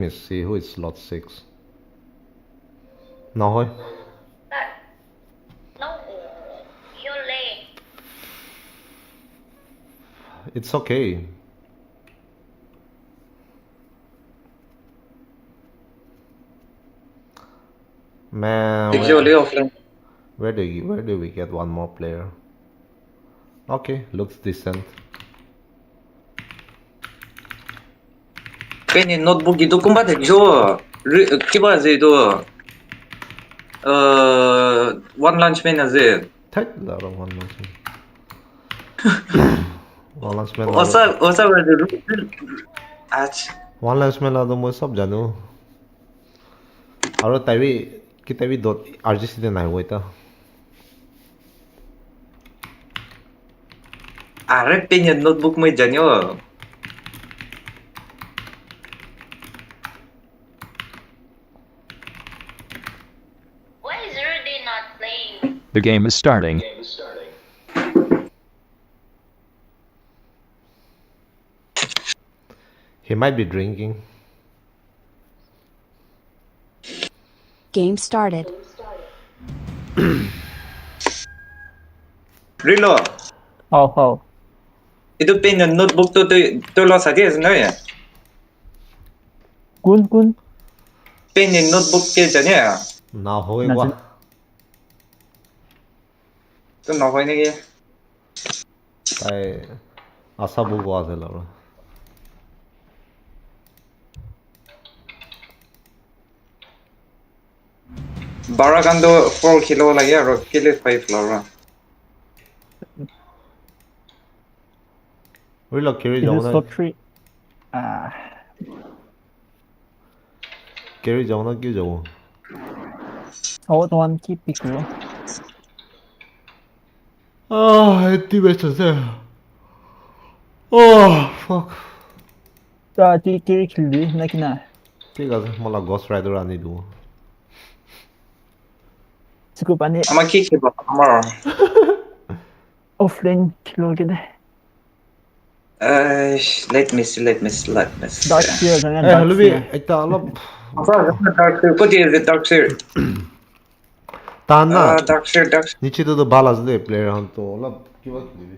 Let me see who is slot 6. Nào thôi. No, you're late. It's okay. Man, where do we get one more player? Okay, looks decent. Penny notebook itu kumbat jo. Kiba itu one lunch man aje. Thách là one lunch man. One lunch man Osa one lunch man là মই সব জানো আৰু কিতাবি dot RGC তে নাই এটা Are penny notebook মই janyo. Why is Rudy not playing? The game is starting. He might be drinking. Game started. Rilo. Oh. Itu penny notebook to lo saje no ya. Kun. Penny notebook ke janyo. Nào hồi quá. To no hoy negi. Tại asa bu quá rồi là. Baragando 4 kilo lagi aro kilo 5 laura. Rilo carry Is jaw it na. top 3? Carry jaw na kêu jaw. What one keep pick lo? Teammate sẽ. Oh, fuck. Kiri kill di na kina. ঠিক আছে मला Ghost Rider আনি দিও Scoop ani Ama ki kiba amar. offlane kill gede. Let me see. Dark Seer kan Eh, Dark Lubi, Seer. ekta অলপ What is the dark seer? টান না Dark seer. নিচে তো ভাল আছে দে প্লেয়াৰ হন তো অলপ কিবা দিবি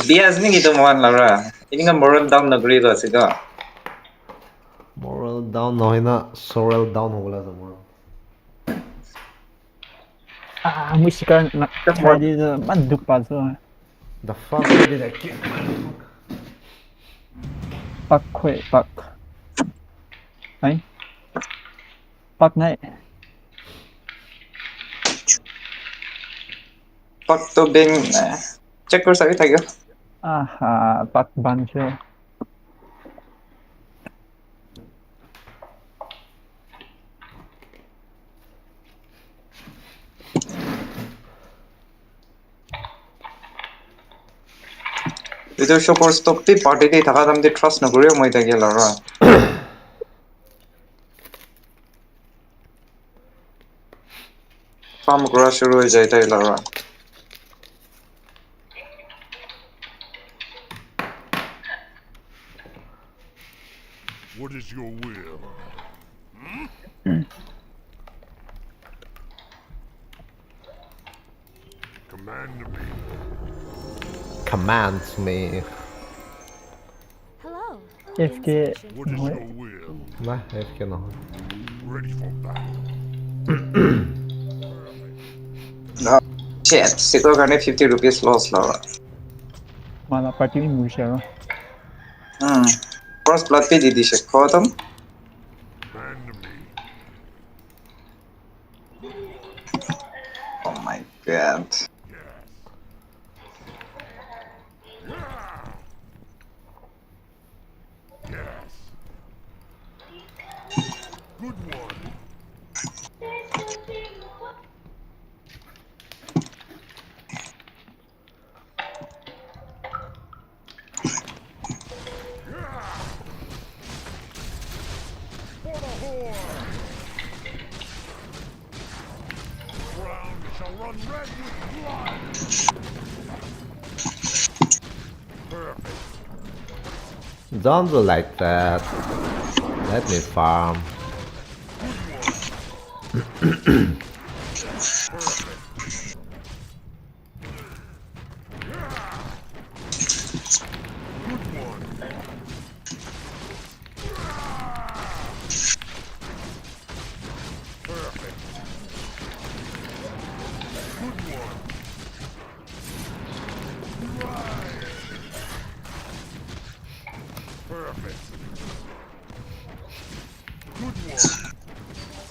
Bias ni gitu mohon Laura. Ini kan moral down negeri tu sih kok. moral down নহয় না sorrel down হ'বলা যাব Musikan na ready the manduk pa so. the fuck did I kill Pak. Ai. Pak nai. Pak tu beng check कर सकते थे क्या? Pak ban siya. Itu shopper stop ti party ti thaka dam ti trust na kuri moi ta gel Laura. Farm kura shuru ho jai ta Laura. What is your will? commands me Hello. FK. What is your will? নাই FK নহয় Ready for battle. Shit, sikor karne 50 rupees loss Laura. Mana party ni musya ro. First blood pe di di shek khatam. Command me. Oh my god. Yes. Good one. For the horde. Ground shall run red with blood. Perfect. Don't do like that. Let me farm.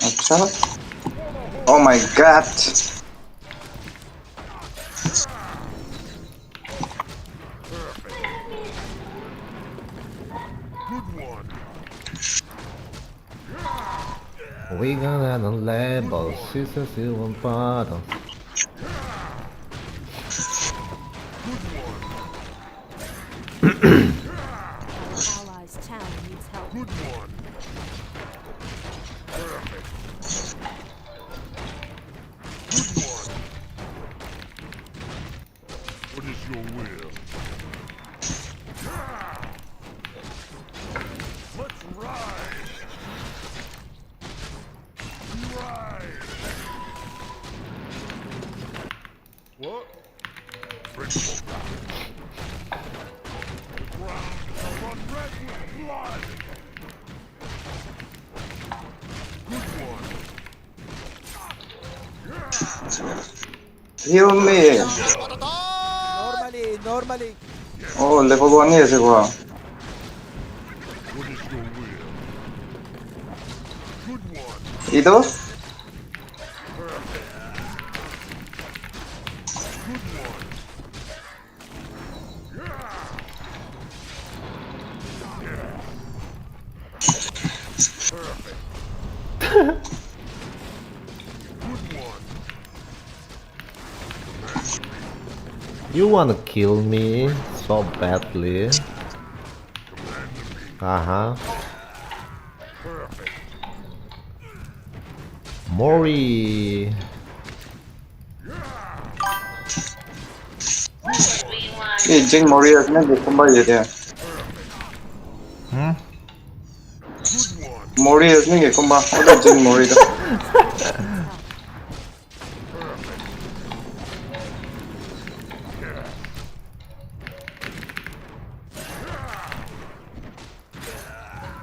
अच्छा oh my god We got on label, scissors, silver bottle. Allies town needs help. Good one. Perfect. Good one. What is your will? Let's ride. Ride. What? Principal. The ground shall run red with blood. Good one. heal me Normally. oh level 1 ही ऐसे हुआ What is your will? Good one. इधर Good one. Perfect. Good one. You wanna kill me so badly? Uh-huh. Perfect. Mori. Everyone. ये जिंग मॉरियर्स ने देखूंगा ये थे Hmm? Good one. Mauryas ने देखूंगा और जिंग Mauryas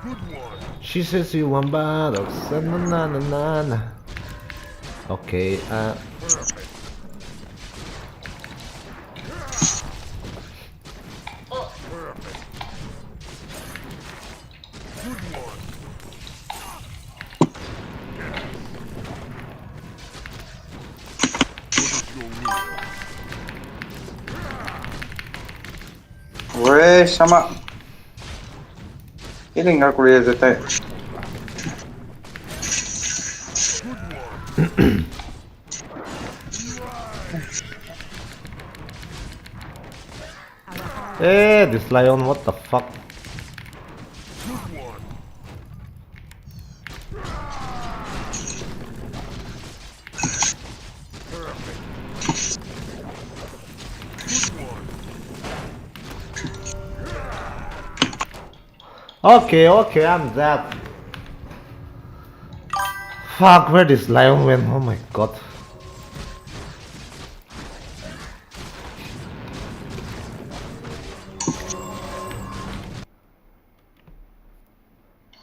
Good one. She says you want battle. Na na na na na. Okay, Perfect. Oh, Perfect. Good one. What is your will? 왜 샤마 1인가 그래야 됐다 Good one. hey, this lion, what the fuck? Good one. Perfect. Good one. Okay, okay, I'm dead. Fuck, where this lion went? Oh my god.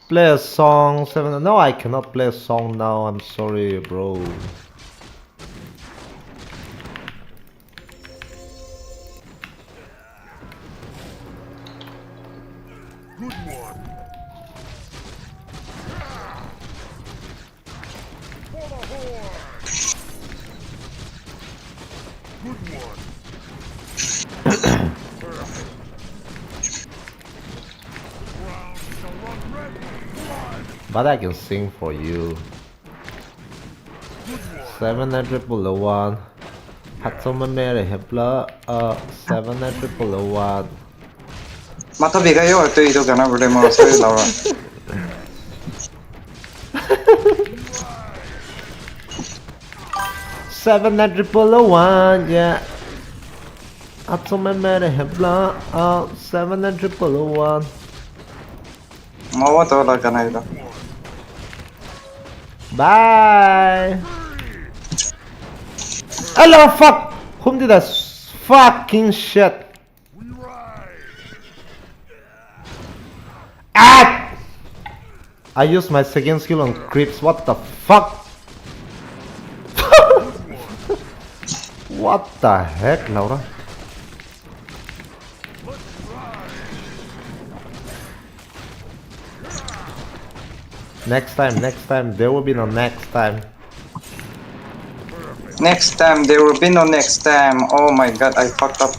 Play a song 7. No, I cannot play a song now. I'm sorry, bro. Good one. For the horde. Good one. Perfect. The ground shall run red with blood. But I can sing for you. Good one. 70001. Hatsuma Mary Hepla. 70001. 마타 비가요 또 이도 가나 그래 뭐 소리 나와 70001, yeah. Hatsuma Mary Hepla. 70001. Mawa to la ka na ito. Bye. Hello, fuck. Whom did that fucking shit? We ride. Ah! I used my second skill on creeps. What the fuck? What the heck, Laura? Next time, there will be no next time. Next time, there will be no next time. Oh my god, I fucked up.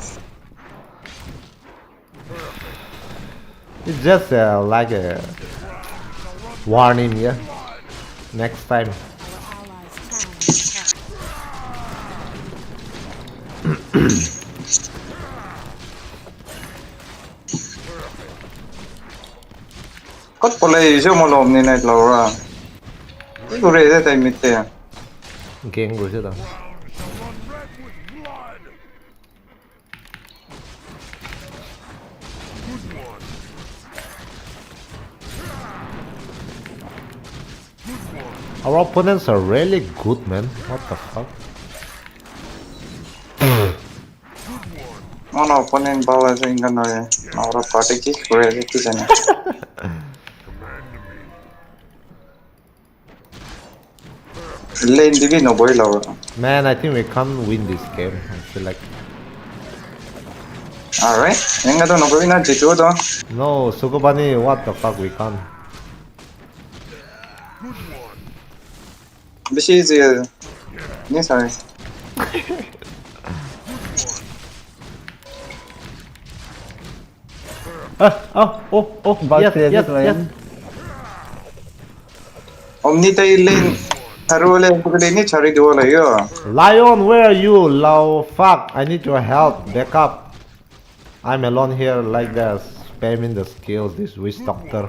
It's just like a warning, yeah. Next time. Our allies' town needs help. Kot pala iso mo lom ni Night Laura. Iko rede tayo mitte. Gang rồi chứ đâu. Our opponents are really good, man. What the fuck? Ono opponent bawa sa ingan no ye. Aura party ki rede ki jane. Lane divi no boy Laura. Man, I think we can't win this game. I feel like. Alright. Inga to no boy na jitu to. No, Sukubani, what the fuck, we can't. Bishi easy. Ni sorry. Oh, But yes, yes, yes, Ryan. yes. Omni tayo lane. Harule pagkali ni chari duwala yo. Lion, where are you? Lao, fuck, I need your help. Back up. I'm alone here like that, spamming the skills, this witch doctor.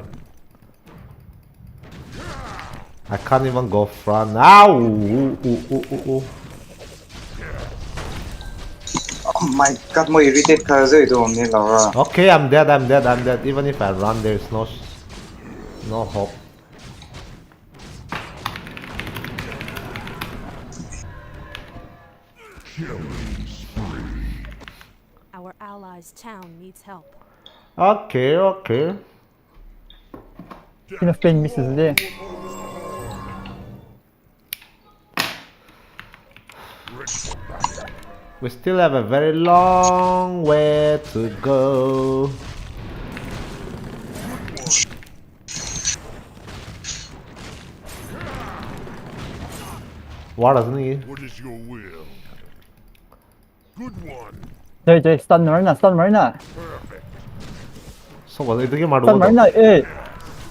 I can't even go front. Ow! Ooh, ooh, ooh, ooh, ooh. Oh my god, mo irritate ka sa ito Omni Laura. Okay, I'm dead. Even if I run, there's no hope. Our allies' town needs help. Okay. King of Pain misses there. We still have a very long way to go. What doesn't he? What is your will? Good one. 저희 stun marina. So what? 이렇게 말로. stun marina. 예.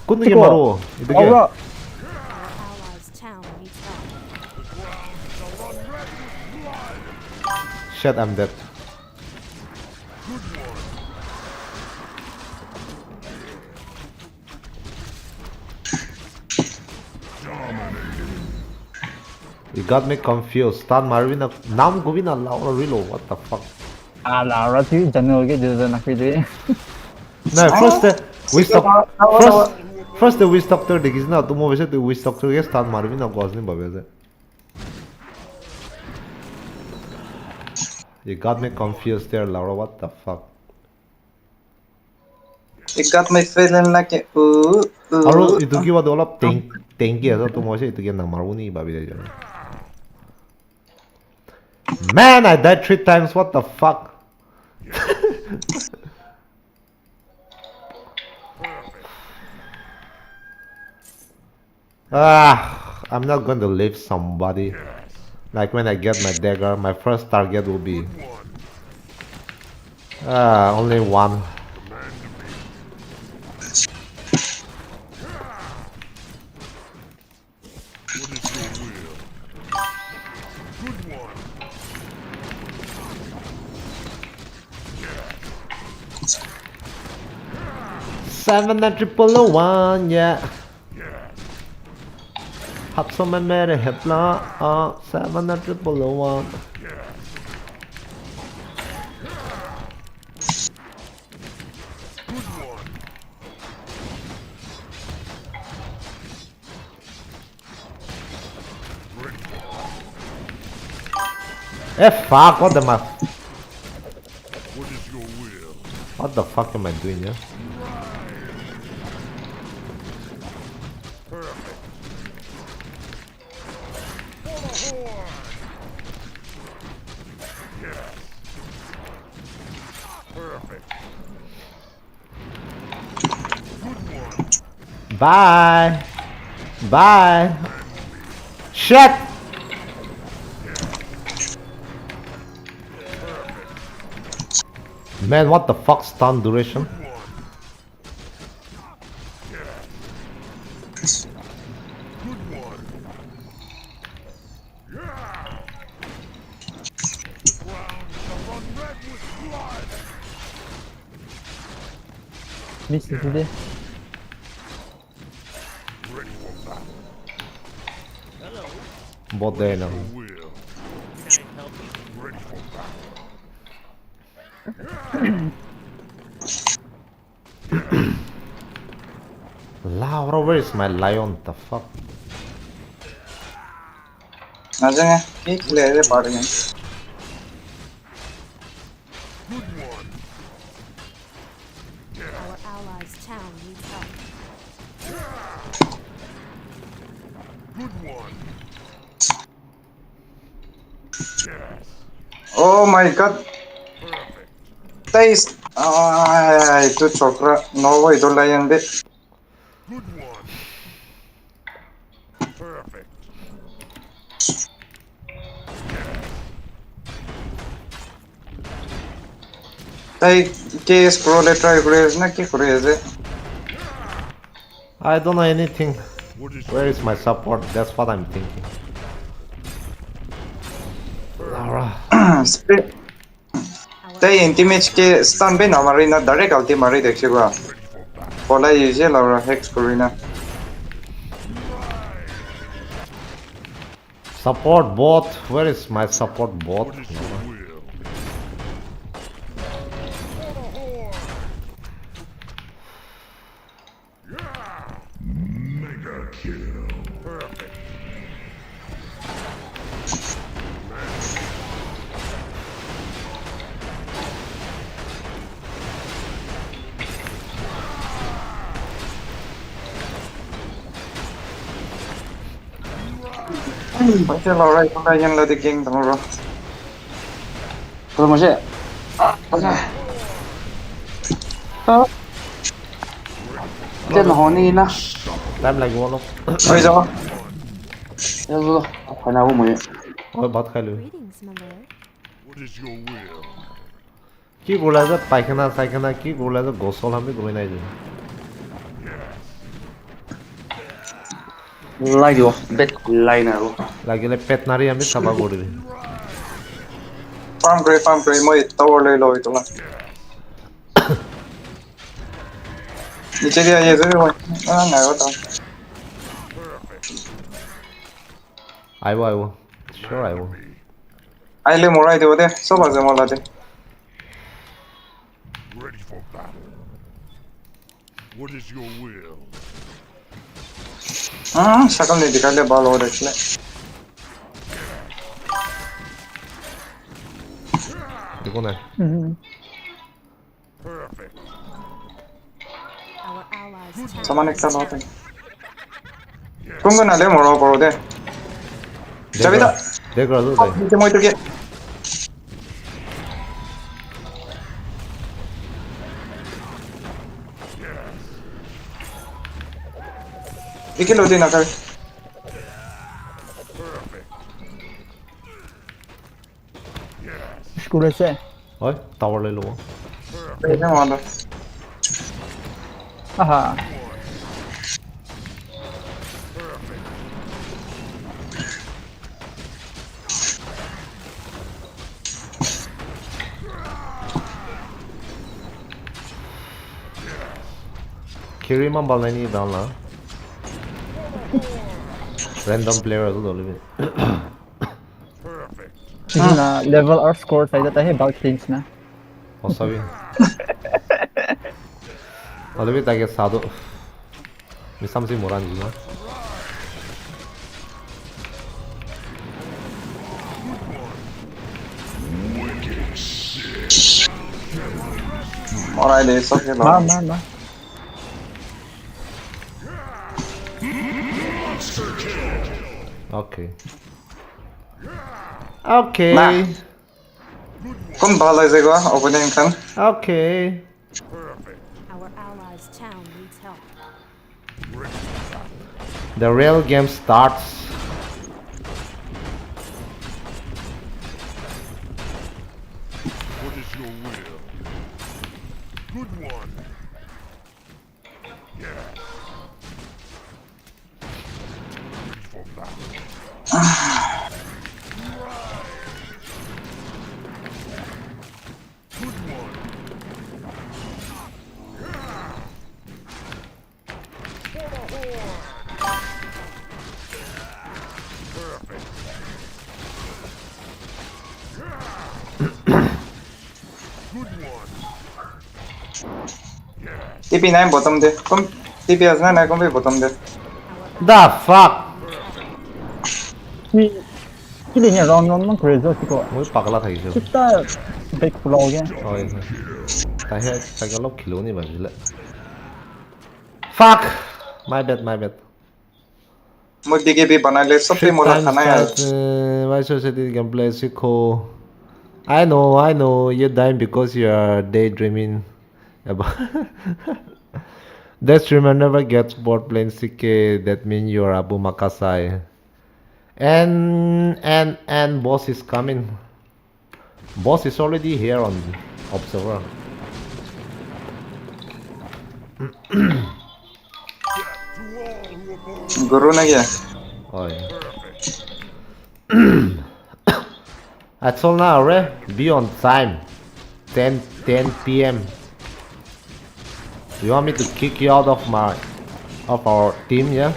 끝내게 말로. 이렇게. Aura. Our allies' town needs help. Shit, I'm dead. You got me confused. Stun Marvin. Nam Govina Laura Rilo. What the fuck? Laura thì general cái giờ nãy cái No, first the Witch Doctor. First the Witch Doctor देखिस ना तुम वैसे तो Witch Doctor के Stun Marvin ना कौन नहीं बबे से. You got me confused there, Laura. What the fuck? It got me feeling like a Aro itu ki wado olap tengki asa tumo se itu ki nang maruni babi dai jana. Man, I died 3 times. What the fuck? I'm not going to leave somebody. Like when I get my dagger, my first target will be only one. What is your will? Good one. Seven and triple one, yeah. Hop some and made a hip la, 7 and triple one. Eh, fuck, what the ma- What is your will? What the fuck am I doing here? Perfect. For the horde. Yes. Perfect. Good one. Bye. Bye. Shit! Man, what the fuck stun duration? Good one. Yeah. Ground shall run red with blood. Miss today. Ready for battle. Bot there now. Will. Ready for battle. Laura, where is my lion? The fuck? 나중에 이 플레이를 빠르게. Good one. Our allies' town needs help. Good one. Yes. Oh my god. Perfect. Taste. Ah, itu cokra. Novo itu layan bit. Good one. Perfect. Tai ke scroll try करे ना के करे है I don't know anything. What is Where is my support? That's what I'm thinking. Laura. Spray Tai intimate के stun बे ना मारी ना direct ulti मारी देखिए बा बोला ये जे लारा hex करे ना Support bot. Where is my support bot? what is your will? For the horde. Yeah. Mega kill. Perfect. Macam Lara itu layan lah di king tengok Thôi mà sẽ Chết là hồn đi na Time like one of. bây giờ Chết rồi Phải nào cũng mới Oi, bot khai lui. Greetings, my lord. What is your will? কি গোলা যে পায়খানা সাইখানা কি গোলা যে গোসল আমি গৈ নাই যে Like đi Bet like nào লাগিলে পেট নাৰি আমি চাবা কৰিবি farm करे मैं tower ले लो itu lah नीचे dia ये जो ah nggak ada আহিব আহিব sure আহিব ai le morai dia deh soba je mola deh Ready for battle. What is your will? sakal nih dikali balo deh sih দেখো না Perfect. Our allies' town sama nih needs kan help. hote tunggu na le moro poro deh Jabi tak? দেখ রাজু দেখ नीचे मैं itu dia Iki lo din akal School আছে হয় tower লৈ ল'ব ini mana আহা খেৰি ইমান ভাল নাই নেকি ডাউন না ৰেণ্ডম প্লেয়াৰ আৰু দলিবি Perfect. Sige na level or score tayo tayo about things na সঁচাবি দলিবি তাকে চাদো মিছামিছি মৰা নিচিনা Alright, it's okay, Mar, Laura. mar, mar. Okay. Okay. Nah. Kung balay ko, opening kan. Okay. Our allies' town needs help. The real game starts. What is your will? Good one. Yeah. Ready for battle. Good one. For the horde. Perfect. Good one. TP9 bottom there. Come TP as na come be bottom there. The fuck? Cái gì nhỉ, nó crazy rồi, cái Mới pagla thầy chứ. chúng ta back flow again. Ôi. Tại cái lúc kilo này mà lệ. Fuck. My bad, my bad. Moi BKB bana le sabse mola khana hai. Why society gameplay Siko? I know. You're dying because you are daydreaming about. That streamer never gets bored playing CK. That means you're Abu Makasai. And boss is coming. Boss is already here on observer. To all who oppose. Guru na gaya. Oh yeah. I told now, right? Be on time. 10 p.m. You want me to kick you out of our team, yeah?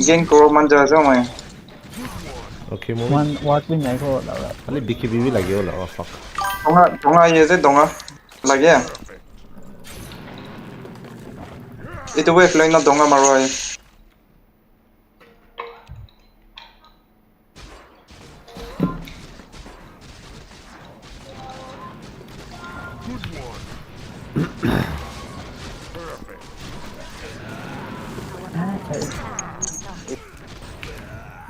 Gen Guru manja sa moi. Okay, move. One what win này có đâu rồi. Only BKB lagi lah. Oh fuck. Donga ye se donga. Lagi ya. Itu wave line na donga maro hai.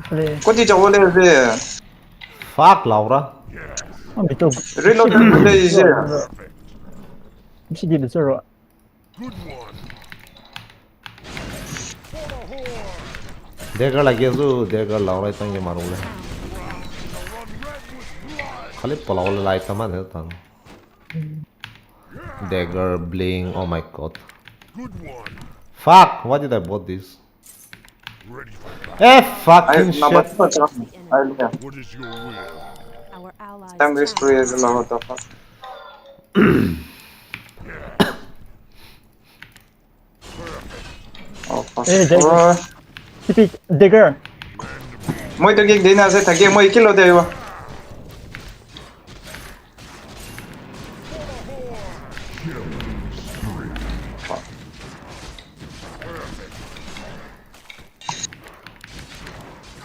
Play. Ko ti chawo le se. Fuck, Laura. Nó bị trục. Reload le se. Không sẽ đi được rồi. Good one. Dagger lagi tu, dagger Laura itu yang maru le. Kali pulau le lai taman itu tan. Dagger bling, oh my god. Good one. Fuck, why did I bought this? Ready for Ay, Fucking nabat shit. pa cha. Ay le. what is your will? Our allies' Time waste town kuri as la hota fa. Oh fuck. Eh, Jake. Oh, TP Digger. moi to gig dina se thake moi kilo de wa.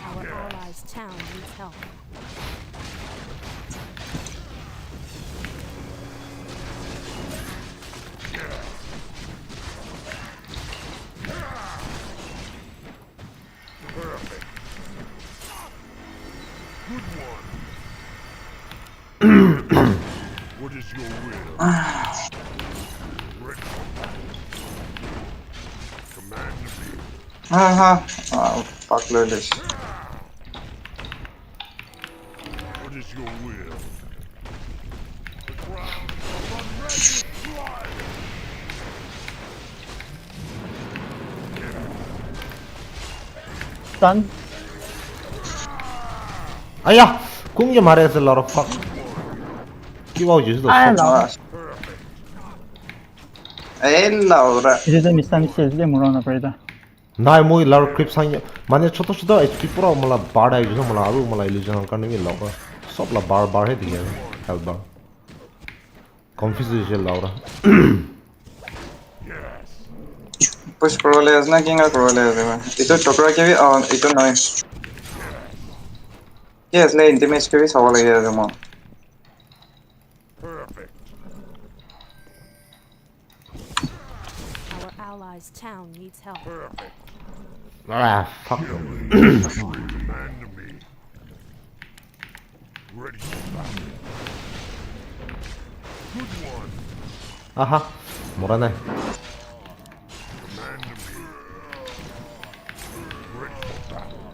Our allies' town needs help. What is your will? Ready. Command to be. Ha. Ah, fuck le le. What is your will? The ground shall run red with blood. Stun. Ayah, kung je marah se Laura fuck. Kiwau je tu. Ah, Laura. Eh, Laura. 이제 미스터 미스에 물어나 버리다. Nai moi Laura creep sang. Mane choto HP pura mala bar ai jo mala aru mala illusion kan ni Laura. Sob la bar hai diya. Health bar. Confuse je Laura. Push pro le as na kinga pro le as. Ito chokra ke vi ito nai. Yes, le intimate ke bhi sawal hai jamo. Perfect. Our allies' town needs help. Perfect. Ah, fuck. Command me. Ready for battle. Good one. 아하, 뭐라네. Command me. Ready for battle.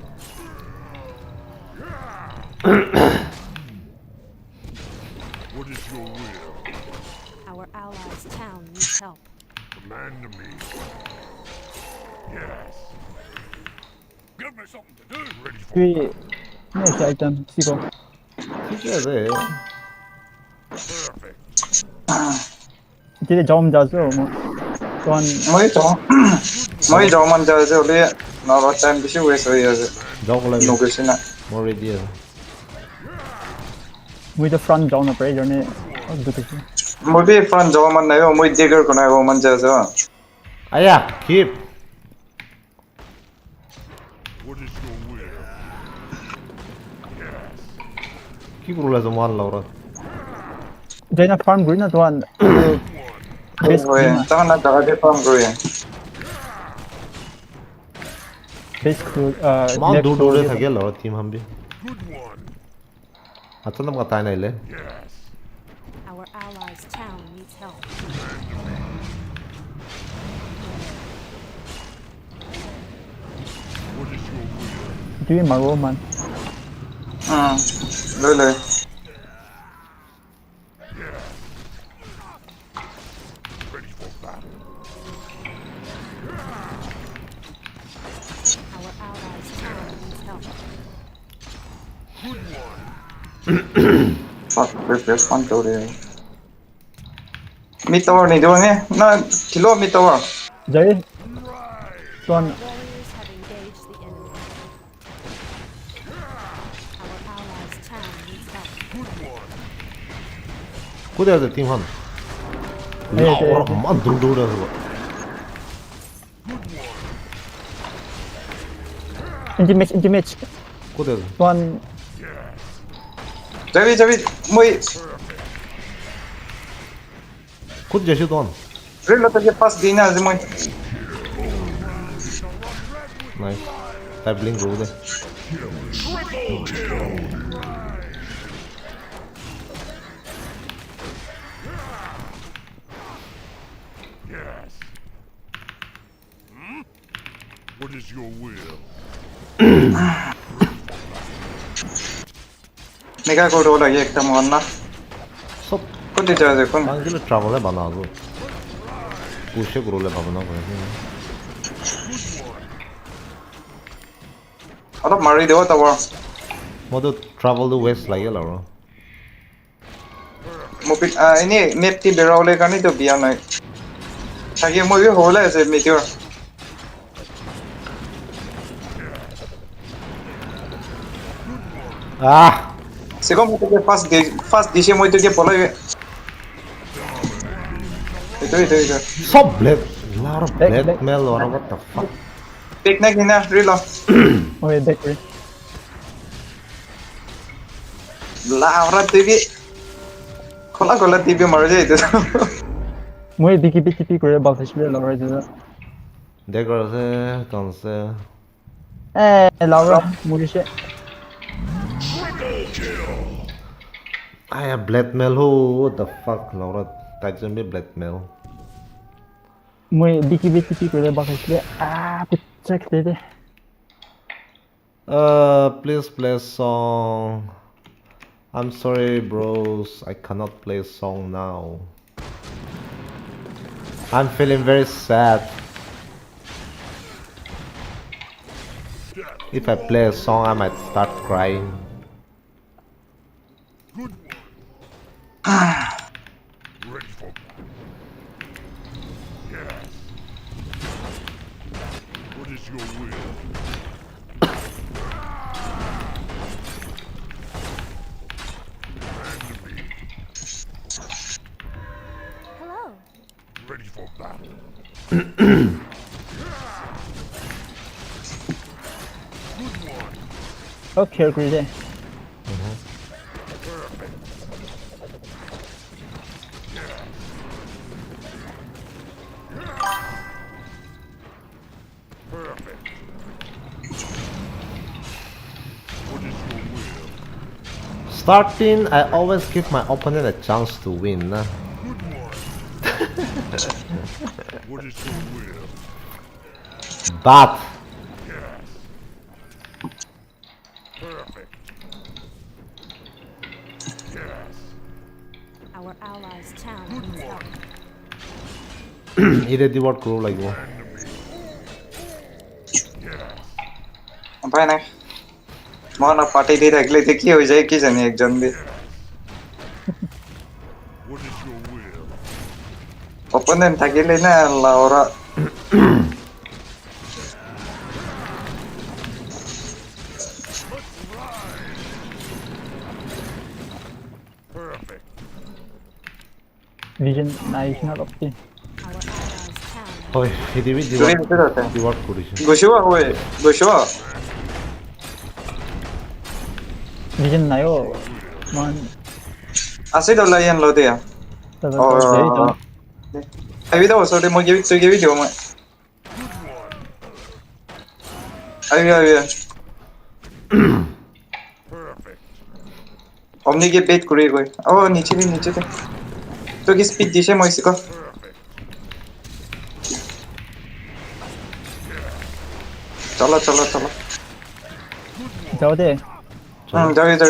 What is your will? Our allies' town needs help. Command me. Yes. Give me something to do. Ready for 뒤 next item sigo. 튀겨야 돼. perfect. 뒤에 좀 자주 뭐 또한 Moi jo man ja je le na ba time bishi waste hoye je. 저걸로 No question na. 뭐 레디야. with the front down operator ne good thing. Moi be front jo man na yo moi dagger ko na go man ja je. 아야, 킵. What is your will? Yes. 킵을 올라서 뭐 하려고 그래. Jaina farm green na 또한 base Hoye, ta na daga de farm ko ye. base crew 만 도도래 타게라 팀 한비. Good one. 어떤 놈 같아 나일래. Yes. Our allies' town needs help. What is your will? 뒤에 마로만 Le. Ready for battle. Our allies' town needs help. Good one. Fuck, replace fan to re. Mid tower ni do ne. Na kilo mid tower. 저희 또한 Warriors have engaged the enemy. Our allies' town needs help. Good one. 고대야 돼팀 한. 네, 네. 만 도도래서. intimate 고대. 또한 Javi moi 곧 제시 돈. drill to ke pass dina je moi. 나이스. 다블링 로데. Yes. What is your will? Mega ko ro la ye ekta mon na. 섭. Ko de ja je kon. 당길을 트라블에 많아도. 부식으로래 봐보나 그래. Ado mari dewa tower. 모두 트래블도 웨스트 라이라 로. Mo pit ini map ti bera ole kani to biya nai. Thagi mo bi hola ase meteor. 아, Siko mo to ke fast dishe mo to ke polai. Ito. 섭 블랙. 라로 블랙메일 와라 what the fuck. Pick na kina drill. 오케이 댓글 La ora TV. Kola TV mar jai to. 뭐에 BKB করে বালতিশলে লাউরা দিদা 데거세 건세. লাউরা মুরিশে 아야 블랙메일 호 what the fuck 라우라 딱좀 블랙메일. 뭐에 BKB করে বালতিশলে 부착 되대 Please play a song. I'm sorry, bros. I cannot play a song now. I'm feeling very sad. If I play a song, I might start crying. Good one. Ready for battle. Yes. What is your will? Command me. Hello. Ready for battle. Good one. 오케이 그래 Perfect. What is your will? Starting, I always give my opponent a chance to win. Good one. What is your will? But Perfect. Yes. Our allies' town needs help. 이래 디버트 그룹 like ভাই নাই মই না party দি থাকিলে এতিয়া কি হৈ যায় কি জানি একজন দি What is your will? Opponent থাকিলে না লাউৰা Perfect. Vision nice not opti. Our allies' town. হয় হিদিবি চুৰি ভিতৰত আছে ডিবৰ্ট কৰিছে গৈছো ঐ গৈছো Vision na yo. Man. আছে দলা ইয়ান ল দিয়া আহিবি দে ওচৰতে মই তই গিবি দিওঁ মই আহিবি আহিবি Perfect. অমনি কে বেট কৰি গৈ নিচে দে তই কি স্পীড দিছে মই শিক চলো Jao de. যাবি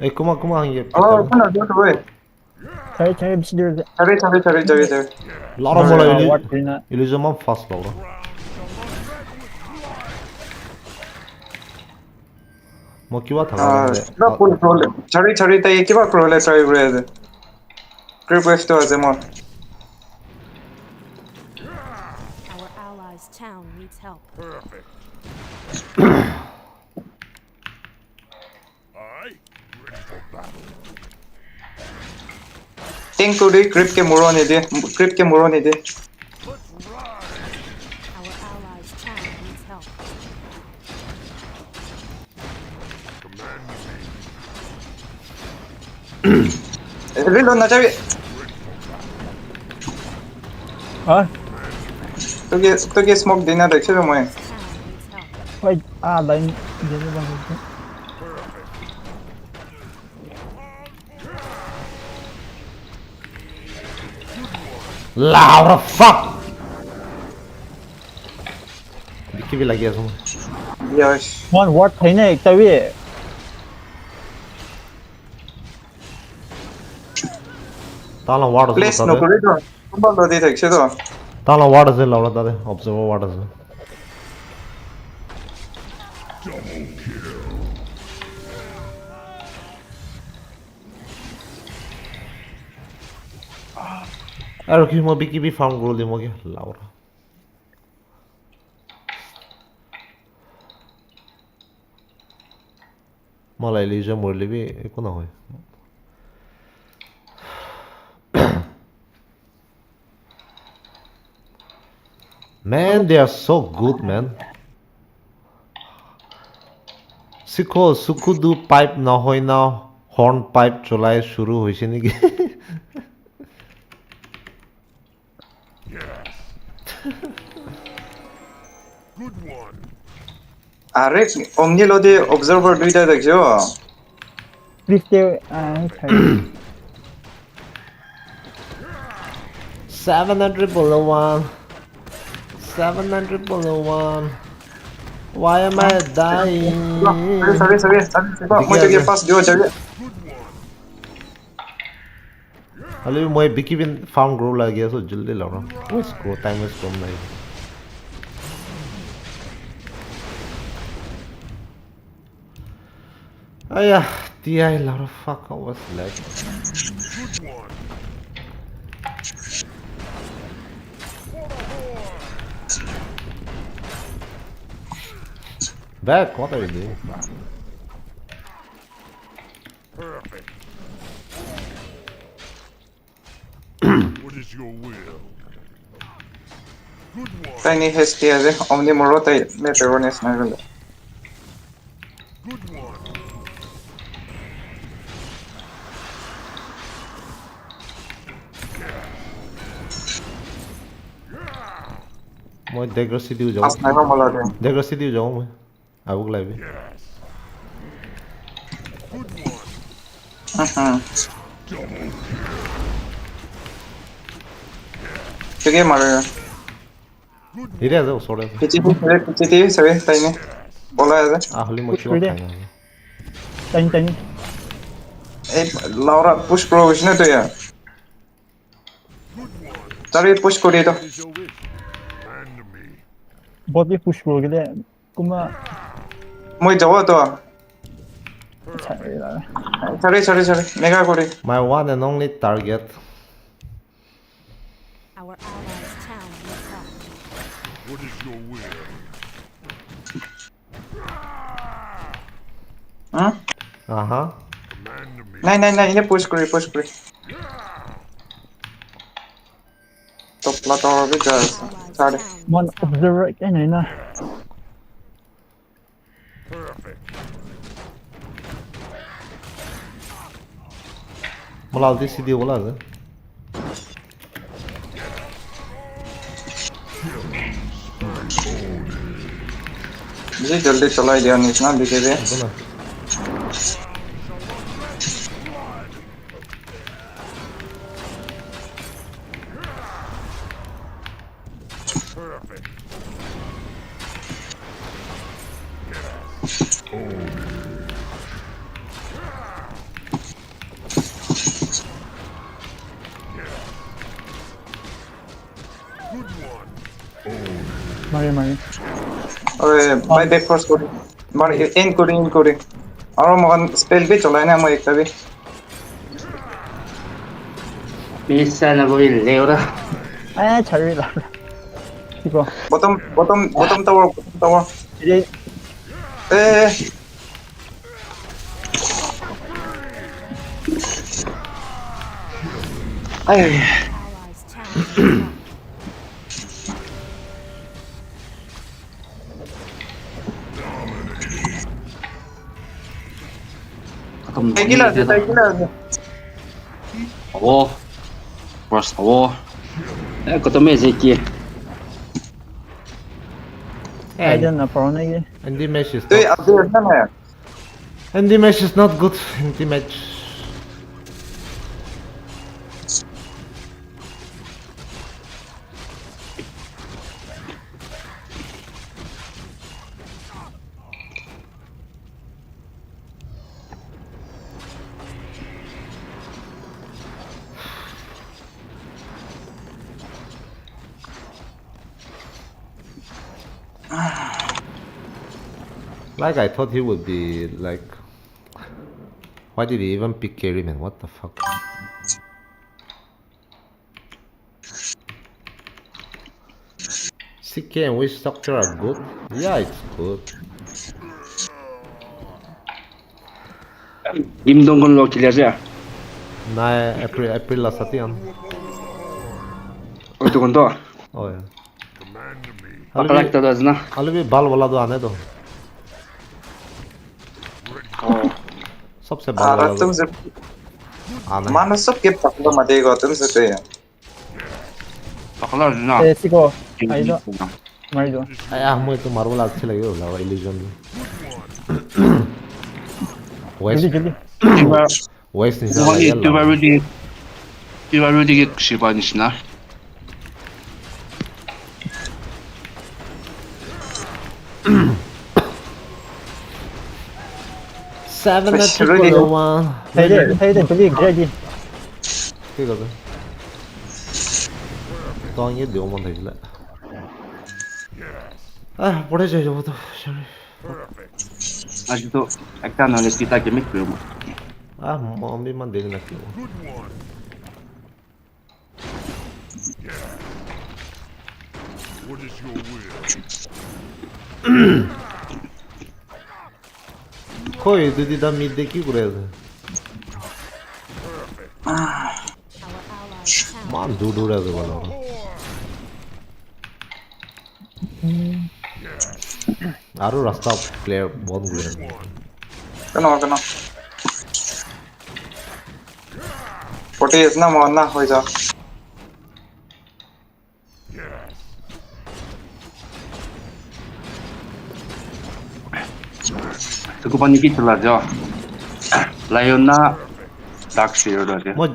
এই কুমা হাঁহি Chari bisir. যাবি লাৰা মোলা What green? ইলিজন মান ফাষ্ট লাৰা মই কিবা থাকা চাৰি তাই কিবা কৰিলে ট্ৰাই কৰি আছে ৰিকুৱেষ্টটো আছে মোৰ Our allies' town needs help. Perfect. Aye. Ready for battle. টিং কৰি ক্ৰিপকে মৰণি দিয়ে Let's ride. Our allies' town needs help. Command me. ৰিলো নাযাবি Ah, তোক স্মক দিনা দেখিছো মই Town needs help. wait. Line. Jadi bang. লাউৰা ফাক বিকিবি লাগি আছো মই yes Man, what thay na tawi. তালা ৱাৰ্ড আছে প্লেছ তাতে নকৰি তো কোনবা লদি থাকিছে তো তালা ৱাৰ্ড আছে লাউৰা তাতে অবজাৰ্ভাৰ ৱাৰ্ড আছে আৰু কি মই বিকিবি ফাৰ্ম কৰোঁ দি মই লাউৰা मलाई लिजो मोरले भी एको নহয় Man, they are so good, man. Sikho sukudu pipe na hoy na horn pipe cholai shuru hoise niki. Yes. Good one. আরে অমনি লদি অবজার্ভার দুইটা দেখছো Please stay. Thay. 700 below 1. 700 below 1. Why am I dying? Sorry মই তোকে pass দিও যাবে Hali moi biki bin farm grow lagi so jaldi lara. What's grow time is from nahi. Aya, TI lara fuck I was lag. Good one. Back, what are you doing? Perfect. What is your will? Good one. তাইনি হেস্টি আছে অমনি মরো তাই মেটেরনেস না গেল Good one. মই ডেগ্ৰ চিটিও যাওঁ আছ নাই মলা দে ডেগ্ৰ চিটিও যাওঁ মই আবুক লাগবি ঠিকে মাৰে হিৰে আছে ওচৰতে আছে পিচিটি সবে তাইনে পলাই আছে আহলি মই কিবা খাই নাই Tanya, tanya. এই লাউৰা পুশ প্ৰ গৈছ না তই তাৰে পুশ কৰি তো Is your wish? Command me. Bot dia push bro kita. Kuma মই যাব তো cari lah. চাৰি মেগা কৰি my one and only target Our allies' town needs help. What is your will? aha Command me. নাই ইনে push কৰি top প্লাটৰ B যা Allies' চাৰি town Mon needs help. observer kan na. Perfect. मला alti city bola আছে जी जल्दी चलाई दिया निचना दिखे दे একো না Perfect. Good one. Mari. अरे भाई बैक फोर्स करी मार इन करी और मगन स्पेल भी चलाए ना मैं एक तभी Bisa na ko ileo ra. Cari lah. Tipo, bottom tower jadi eh Ay, Allies' town needs help. gila Awo. First awo. Ko to me zeki. ada na prawn lagi. Andy match is तो not अब देखना है Andy match is not good Andy match like I thought he would be like why did he even pick carry man what the fuck CK and wish structure are good yeah it's good Dim dong kon lo clear ya. na April la satian O to kon to. oh yeah Command me. Pakalak to das na. अभी बाल वाला तो आने दो सबसे बाल आ वाला तुम तो से आना है मानो सब के पकड़ो मत देगा तुम से तो ये Pakalak na. Sigo, ay do. Mari do. आया मुझे तो मार्वल अच्छी लगी हो लगा इल्यूजन वेस्ट Jali. वेस्ट नहीं Mo जा itu baru di siapa ni sina. seven West at really triple one Hey, beli jadi. ठीक है तो ये दो मन थी ले पढ़े चाहिए वो तो sorry Aji to ekta na kita gemik ko mo. Mummy मन देखना क्यों Good one. What is your will? कोई दीदी दा मीट देखी करे थे Our allies' town मान दूर दूर है तो वाला आरो रास्ता प्लेयर बहुत गुड है कनो 40 is ना मानना हो जा 个把你给吃了叫，来有那大吃了的， 뭐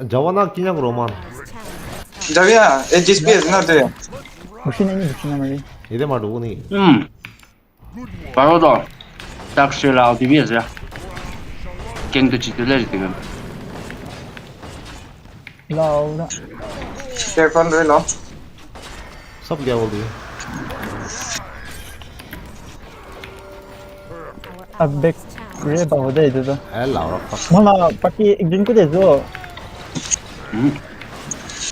저거나 그냥 그러면 Allies' town needs help. 자비야 HSPS 나 돼. 무슨 애니 무슨 애니 이래 말 누구니? 把我到大吃了的位置，跟着去的来这个， 라우라 Careful रे लो. सब क्या बोल दिए? Our अबे allies' town 그래 봐오다 이제도 ए लाउरा fuck. 몰라 파티 액진 끝에서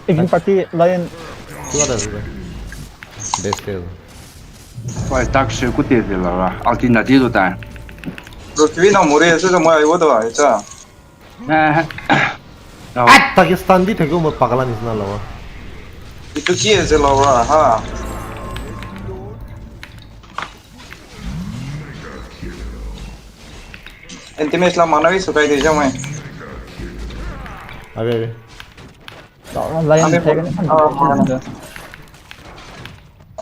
액진 파티 라이언 그거 돼 그거. 베스트. 我大吃不得的了吧，奥迪那地都单， Rukvina मोरे से तो मैं वो तो ऐसा. 哎，然后 아 पाकिस्तान दी थे को मैं पागला नहीं सुना लगा. itu किए से लौरा हाँ. Intimate ला माना भी सुखाई दे जाऊँ मैं. अबे अबे. 라우라 라이언 아니, 대가는 한다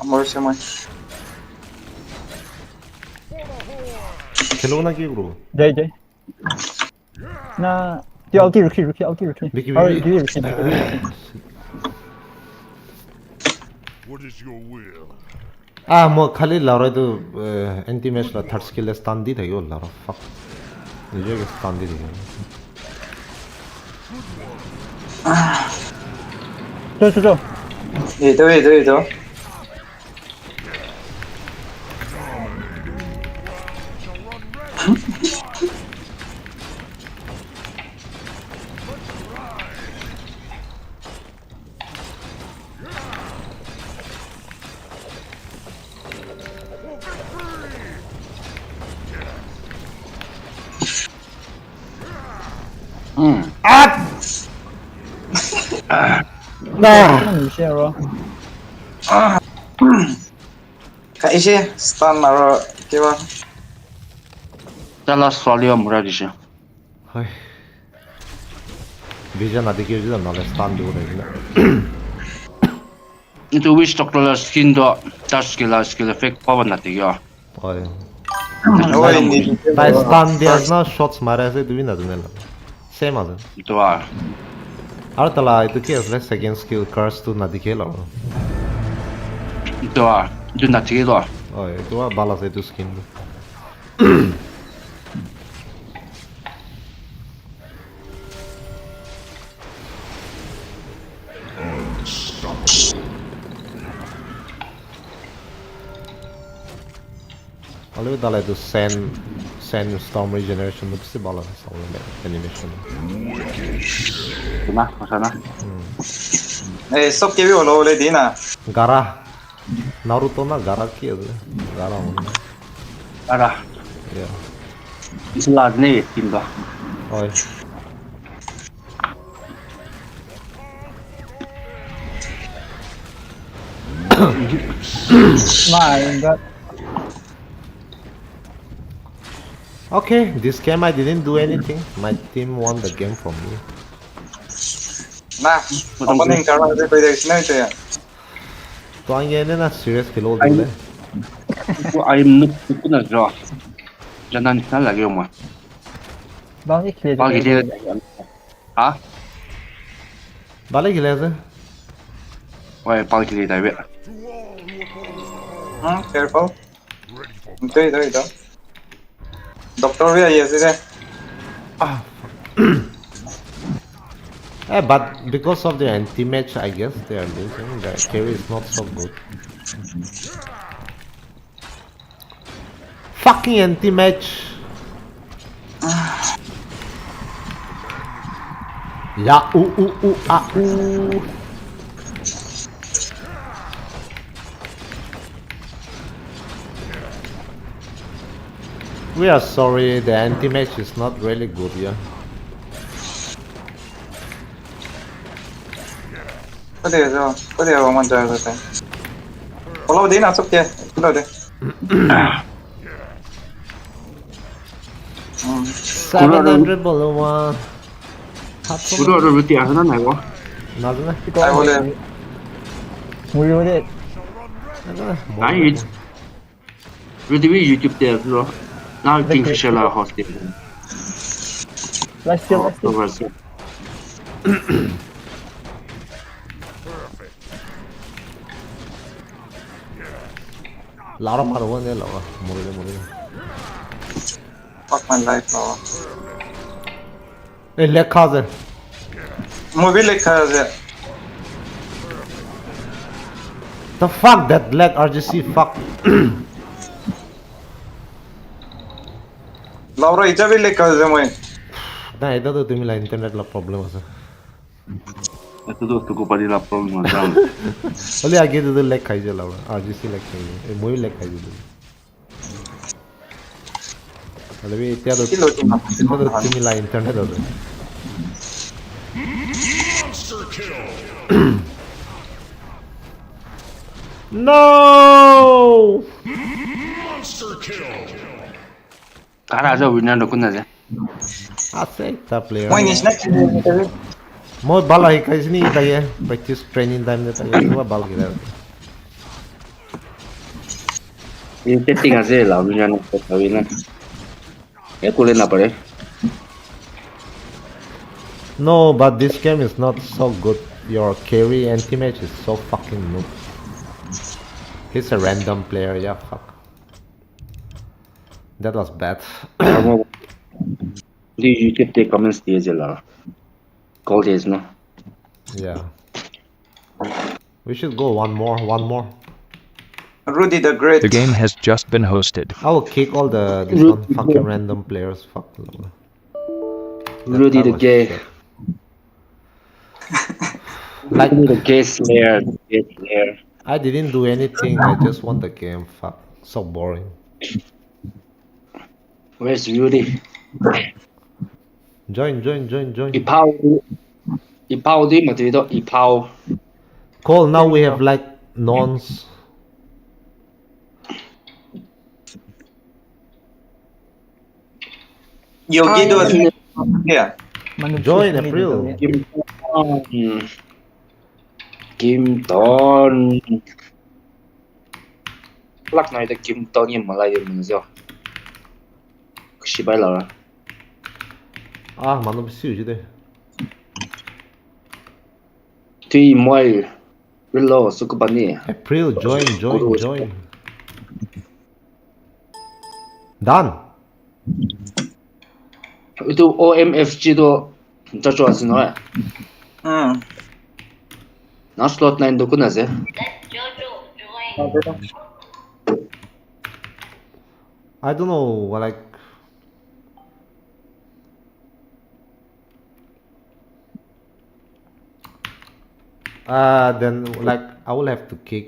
मोर से मैं. खेलो ना की करो. जय जय 나 뛰어 루키 미키, 아 미키. 뒤에 루키 What is your will? 아 뭐 खाली लाउरा तो एंटी मैच ला थर्ड स्किल स्टैंड दी थे यो लाउरा fuck. मुझे के स्टैंड दी थे. 저저저 이도. 나 무시해라 이제 스탄 마로 केवा. 咱俩说了没得是， हाय. विजन आदि के जो ना स्टैंड दो रहे. 你这 wish doctor 了 skin 的，大skill effect 跑不那的呀， ओए. ओए नी. ताई स्टैंड दिया ना shots मारे ऐसे तो भी ना देने लगा. Same आदर. 对吧？ और तला itu के असले second skill curse तो ना दिखे लो. 对吧？就那这个， ओए तो वो बाला से तो skin. अलग तला तो sand storm regeneration तो किसी बाला से सामने animation. 什么？我说呢？ ए सब के भी होलो ले दीना. गारा नारुतो ना गारा किया था गारा होना. 啊啦， Yeah. 你是哪内听的？ ओए. 나 Okay, this game I didn't do anything. My team won the game from me. ना. ओपनिंग कर रहा है कोई देखना ही चाहिए. तो ये ने ना serious खेलो दिले. 我哎那不能是吧？真的你看那个吗？ 나이 클레 把给这啊， बाले खेले थे. 我也把给这代表。 Careful. इधर. डॉक्टर भी आई ऐसे. But because of the anti-match, I guess they are losing. The carry is not so good. Fucking anti-match. Ya ah ooh. We are sorry, the anti-match is not really good, yeah. có thể vào màn trời rồi phải. Có lâu đến nào sắp kia, cứ đợi đi. 700 below one. 不知道这是点是哪哪个？ 나중에 ai vô đây. 무료대 나중에 俺有，这这边YouTube 点是吧？ Now Kingfisher la hosting. Last year, last year. Over so. Laura mà đâu nè Laura một đi Fuck my life now. ê lẹ khá rồi Movie lekha আছে. the fuck that lag RGC fuck Laura ijabi lekha আছে মই. না এটা তো তুমি লা internet লা problem আছে Ito do to ko pa nila problem na down. বলে আগে তো lag খাই যায় Laura RGC lag খাই যায় এই মই lag খাই যায় বলে এটা তো তুমি লা ইন্টারনেট আছে Monster kill. no Monster kill. Kara jo winner do kunna je. আছে একটা প্লেয়ার মই নিছনা মই ভালো শিকাইছি নি তাই প্র্যাকটিস ট্রেনিং টাইম নে তাই পুরো ভালো গিরা Yung setting ase la winner no ko winner. Ya kule na pare. no but this game is not so good your carry and teammate is so fucking noob he's a random player yeah fuck that was bad Di YouTube te comments diye je la. Call days no. yeah we should go one more Rudy the Great. The game has just been hosted. I will kick all the this one fucking random players fuck That Rudy the was gay. shit. Like Rudy the gay slayer. Gay slayer. I didn't do anything I just won the game fuck so boring Where's Rudy? join Ipao di matido Ipao. Cole now we have like nons Yogi do yeah. Join April. Kim Ton. Lắc này là Kim Ton nhưng mà lại được mình sao?失敗了。 ah mano preciso de Tuy moi Relo Sukubani. April join done Itu OMFG do 자주 하시노. 나 slot 9 do kuna ze. Let Jojo join. I don't know like then like I will have to kick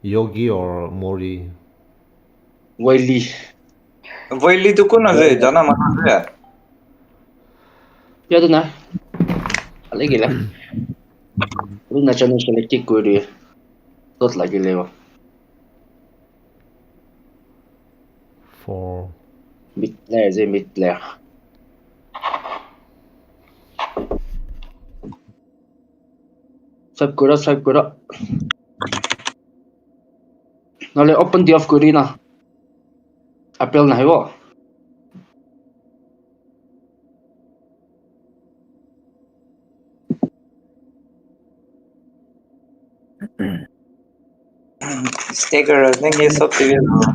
Yogi or Mori Wiley. Voili to kuna je jana mana je. Ya do na. Alege la. Ru na channel select kuri. Dot lagi lewa. for Mid player ze mid player. Sub kura. Nale open the off kuri na. April na hiwo. Stagger नहीं ये सब दिवे लो.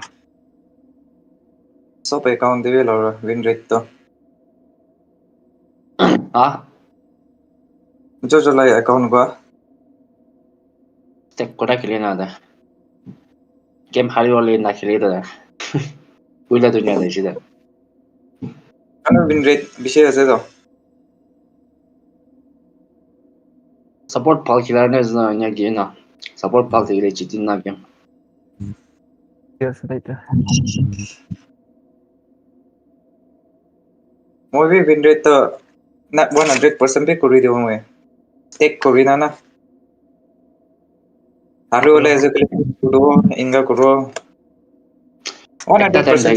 सब account दिवे लो win rate तो. Ah, जो लाई account को. step kura kili na da. Game hari wale na kili da. Uila dunia da shida. अन win rate विषय ऐसे तो. Support pal killer ne zna nya game na. Support pal te ile chitin na game. Yes, later. Movie win rate तो ना 100% पे करी दियो मैं. Take करी ना ना. हारू वाले ऐसे करो इंगा करो. 100%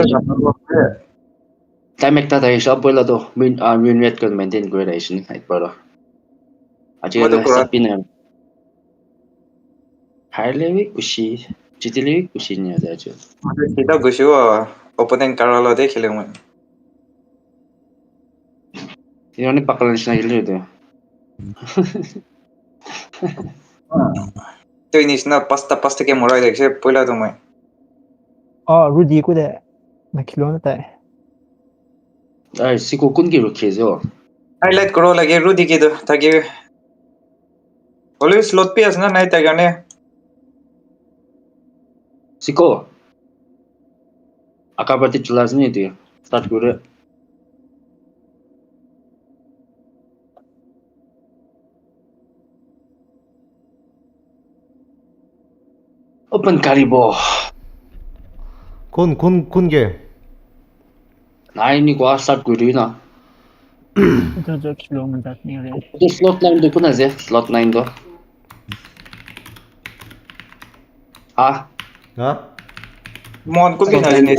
Time ekta da shop bola do win rate ko maintain kore da shin hai paro. Aji Madu la kura. sapina. Harlewi kushi, chitili kushi nya da jo. kita gusyo Opponent Karalo de खेले मैं 이런 바꿔라시나 일려도. तो इनिस ना pasta के मोड़ा देख से पहला तो मैं 아 루디 그래 나 킬로나 아, 시고 끈기로 키죠. हाईलाइट करो लगे रूदी की तो ताकि ऑलवेज स्लॉट पे असना नहीं तक ने 시고. 아까 버티 줄라스니 돼. 스타트 그래. 오픈 가리보. 군 게. 나인이고 스타트 그리나. 저 킬로면 다 니래 또 슬롯 라인도 끝나지? 슬롯 라인도. 아, हाँ मॉन को भी ना ने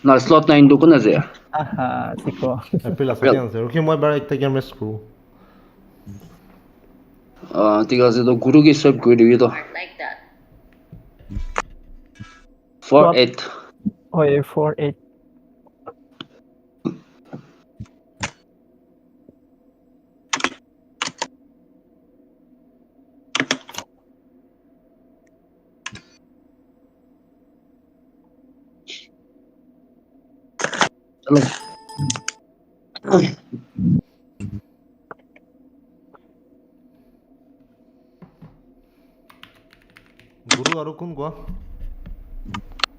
나 슬롯 라인도 끝나지? 아하 시코 pila sadian se roki moi bara ikta game screw 디가스도 구르기 섭 그리위도. Like that. 4-8. 어예 48 guru aru kun gua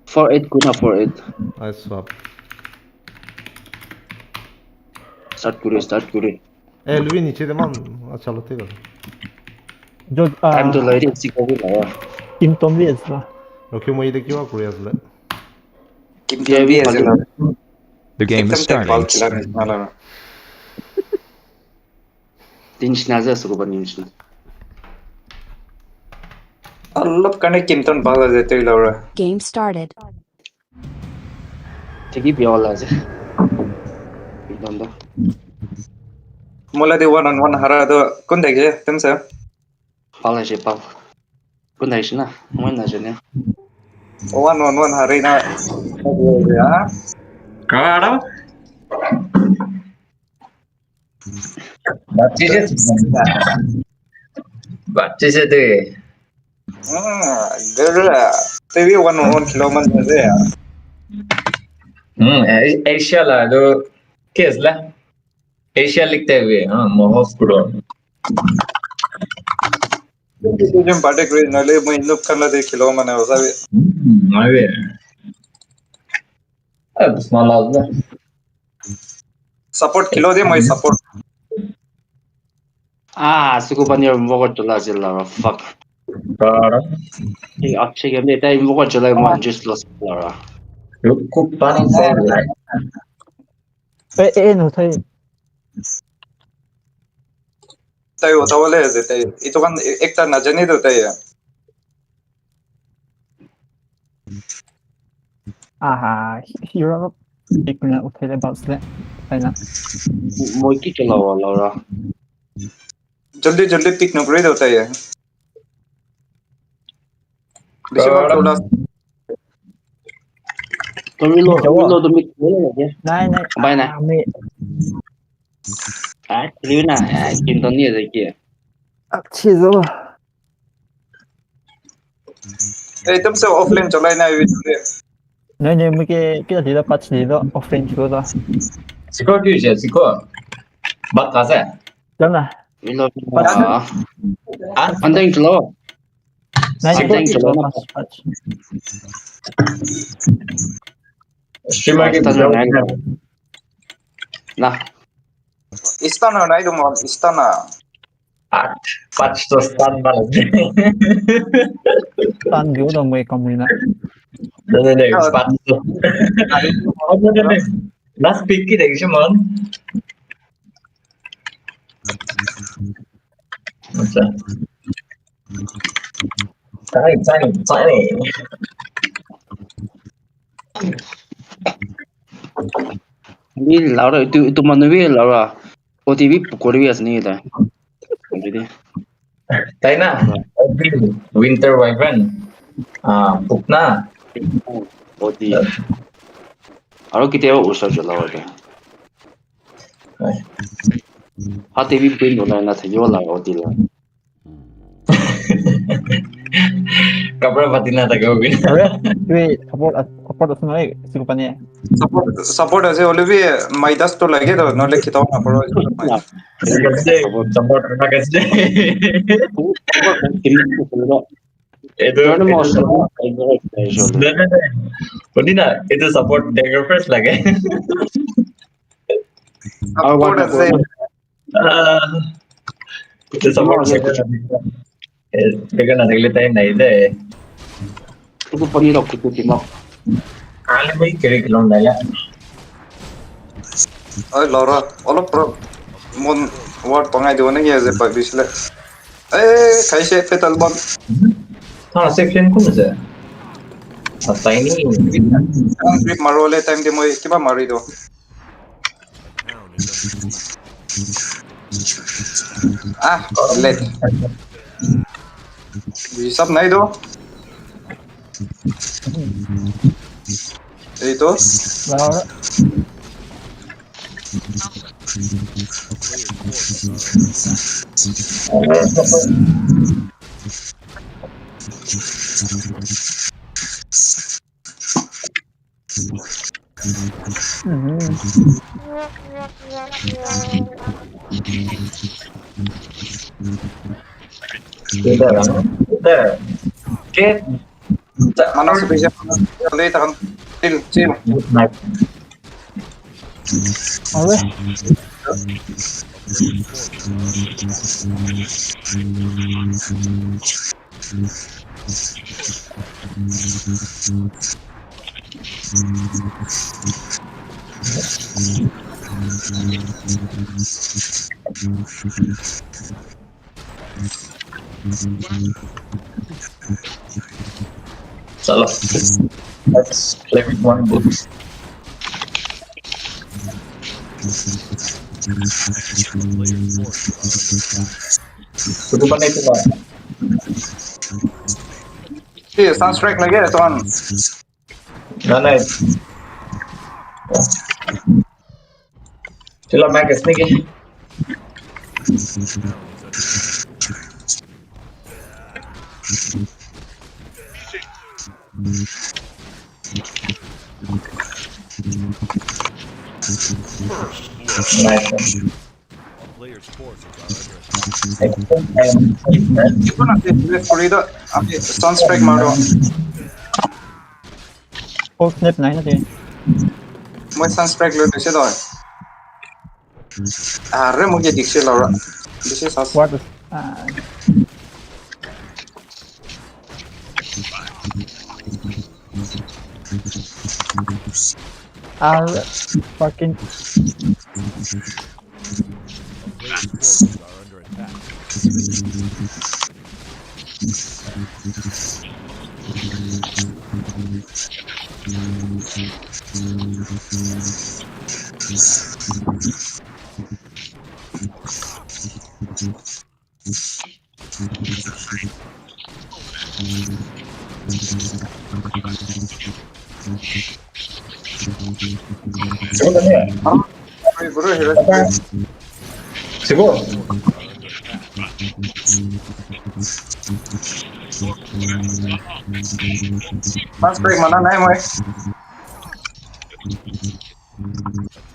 4-8 구나 4-8. I swap 스타트 그리. A Louis नीचे दे मान अच्छा लो ठीक है 저 타임도 라이리 시고고 나와. 김tom비에서 रोकी moi de kiwa kuriya zle किम भी ऐसे ना The game is बाल starting. खिला ना 딘시나자 쓰고 봐 딘시나. अल्लाह कने किमटन बाल देते ही लौरा Game started. 되게 비올라지. 이런다. मोला दे 1-on-1 हरा तो कौन देखे तुमसे 발라시 발. 끝나시나? 뭐 나잖아. 1-on-1 हरे ना यार Claro. Baca je tu. गरा तेरी 1-on-1 किलोमीटर है यार Asia lah tu kes lah. Asia लिखते हुए हाँ मोहस करो. तुझे बाटे कोई नले मैं इन लोग करना दे किलोमीटर हो जाए Mabe. अब semalam lah. सपोर्ट किलो दे मैं support 아, 쓰고 바니어 먹을 줄 알라. fuck. Claro. 이 앞치게 내가 이 먹을 줄 알고 안 줬어. Cukup paling saya lah. 에 노타이 ताई होता वाले है ताई ये तो kan एक ता ना जाने देता है 아하 히어로 이구나 오케이 바스네 아이나 뭐 있기 줄 알아. जल्दी जल्दी पिक नौकरी देता है थोड़ा 또밀로도 믿고 나이나이 바이나. 아메 아, 그리나. 아, 김돈이 이렇게. 악치죠 ए तुमसे ऑफलाइन चलाई ना ये 네네 무게 kita tidak patch dito offline juga Siko tu je siko. Bak kasa. jangan 밀로. 아, 안당 줄어. 나이 Something to learn. patch Streamer ke 나. Istana नहीं तो mall Istana patch to stand malam. tan dia udah mulai kamu Dah patch to. Apa dah? Last pick kita kisah man. Macam. Tiny. 니 라라 또 만나위 라라. 어디비 부거리에서 니다. 어디디? China, winter wyvern, pukna, অতি আৰু কেতিয়াবা ওচৰ জ্বলাব দে হাতে B pen বনাই না থাকিব লাগে অতি লাগে কাপোৰ পাতি নাথাকে Alright, wait, support আছে নহয় চিকুপানীয়ে support আছে অলৰেডি মাইদাস তো লাগে তো নহলে খিতাও নাপাৰো চাপৰ্ট নাথাকে এইটো শুনি না এইটো চাপৰ্ট ডেগাৰ ফাৰ্ষ্ট লাগে support আছে এইটো চাপৰ্ট ডেগাৰ নাথাকিলে তাই নাই দে itu penirok itu timok কালি মই কেৰি খেলন নাই ঐ লৰা অলপ মন ৱাৰ্ড পঙাই দিব নেকি আজি ভাবিছিলে খাইছে ফেটাল বল সেকশন কোন আছে তাইনি গ্ৰিপ মাৰোলে টাইম দি মই কিবা মাৰি দিওঁ লেট হিচাপ নাই দিওঁ এইটো mana sebisa kali tahan chill Alright. Salah. Let's play with one book. Sudah mana itu lah? sunstrike lagi ya tuan Mana? Cila Magus ni ke? itu nanti corrido sunstrike maro Full snap na natin. মই sunstrike lo dise doy are mo ge dikse lora dise sas What? Fucking. bro hero Sibo. sunstrike mana nahi moi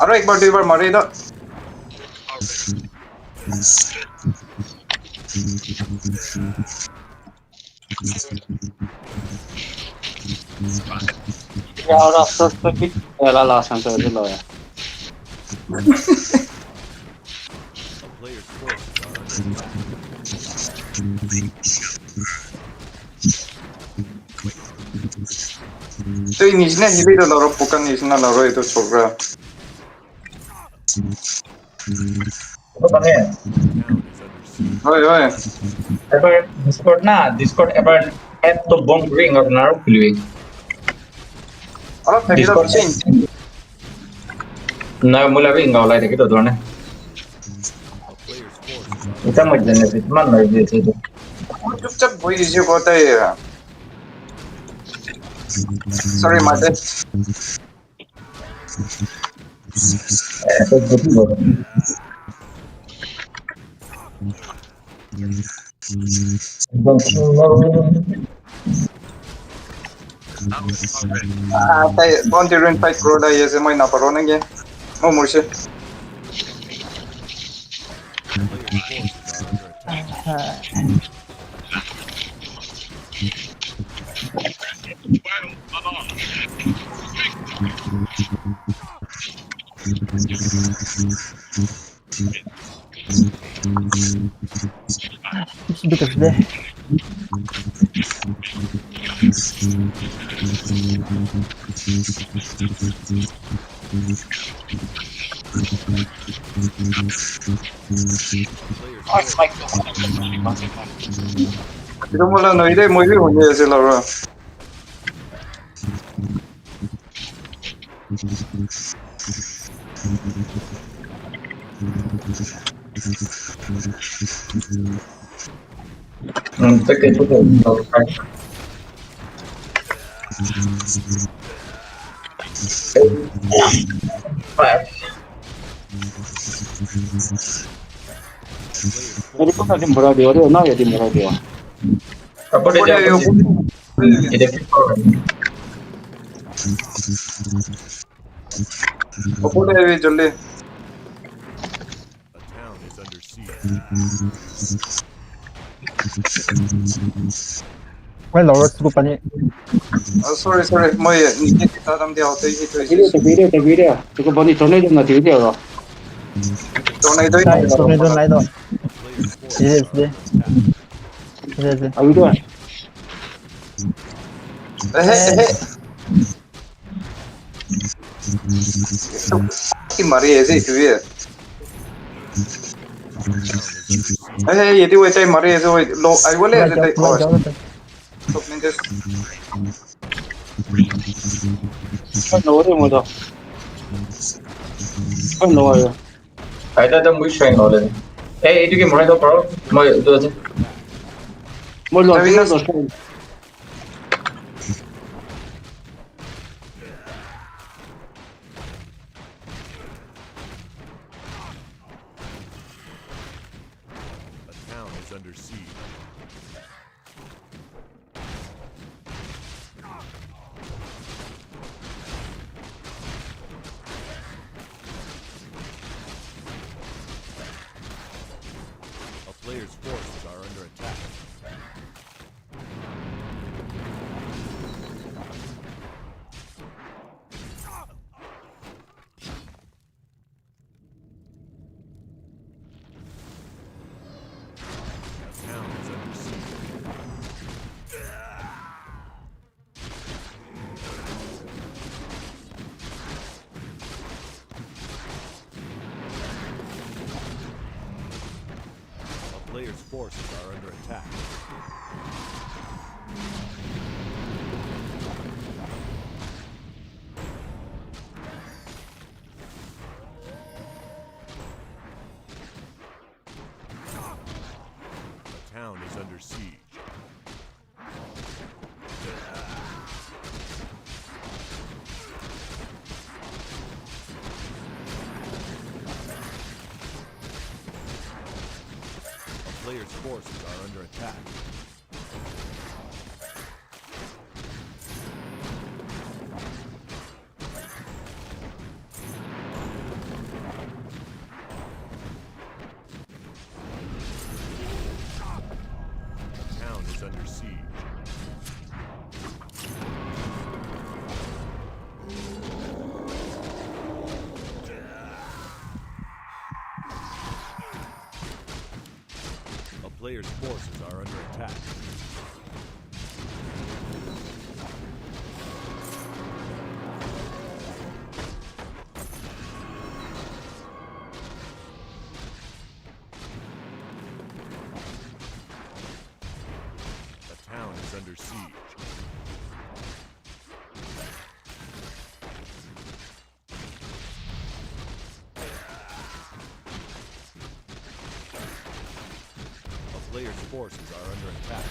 aro ek bar dui bar mari do ya orang suspek lah langsung tu je lah ya tu ini sini hibi do loro bukan ini sini loro itu program Apa mana? oi Ever Discord na, Discord ever app to bomb ring or naruh pilih. aro thagi do change Na mula ring kau lagi gitu tuh nih. Kita mau jenis itu mana lagi itu? चुपचाप भइदियो कतै Sorry, my bad. Tay bounty run fight pro da yes mai na paro nge. Oh morse. It's because there. Ito mo lang no ide mo ide hunye se la ra. Take it to the 우리 끝까지 뭐라 돼요? 어려워 나야 돼 뭐라 돼요? Apa dia Yo jawab? Ide kita. Opo de vi jolle. A town is under siege. Well, Laura group ani. Sorry moi ni ta dam dia hote hi to 비례 이거 보니 전에 좀 나한테 이래요. donai doi Sai, sonai don lai do. Ide. Ide. 아 이거 he ki mari ese tu ye. Hey yeti we tai mari ese we lo ai wale ese tai ko. Stop ninjas. 노래 뭐다? 노래. Ada ada muy shine oleh. Itu game mulai bro. Mau itu aja. 뭘로 David, 하는 거? A town is under siege. A player's forces are under attack. A town is under siege. A player's forces are under attack. A town is under siege. A player's forces are under attack. A town is under siege. A player's forces are under attack. A town is under siege. A player's forces are under attack.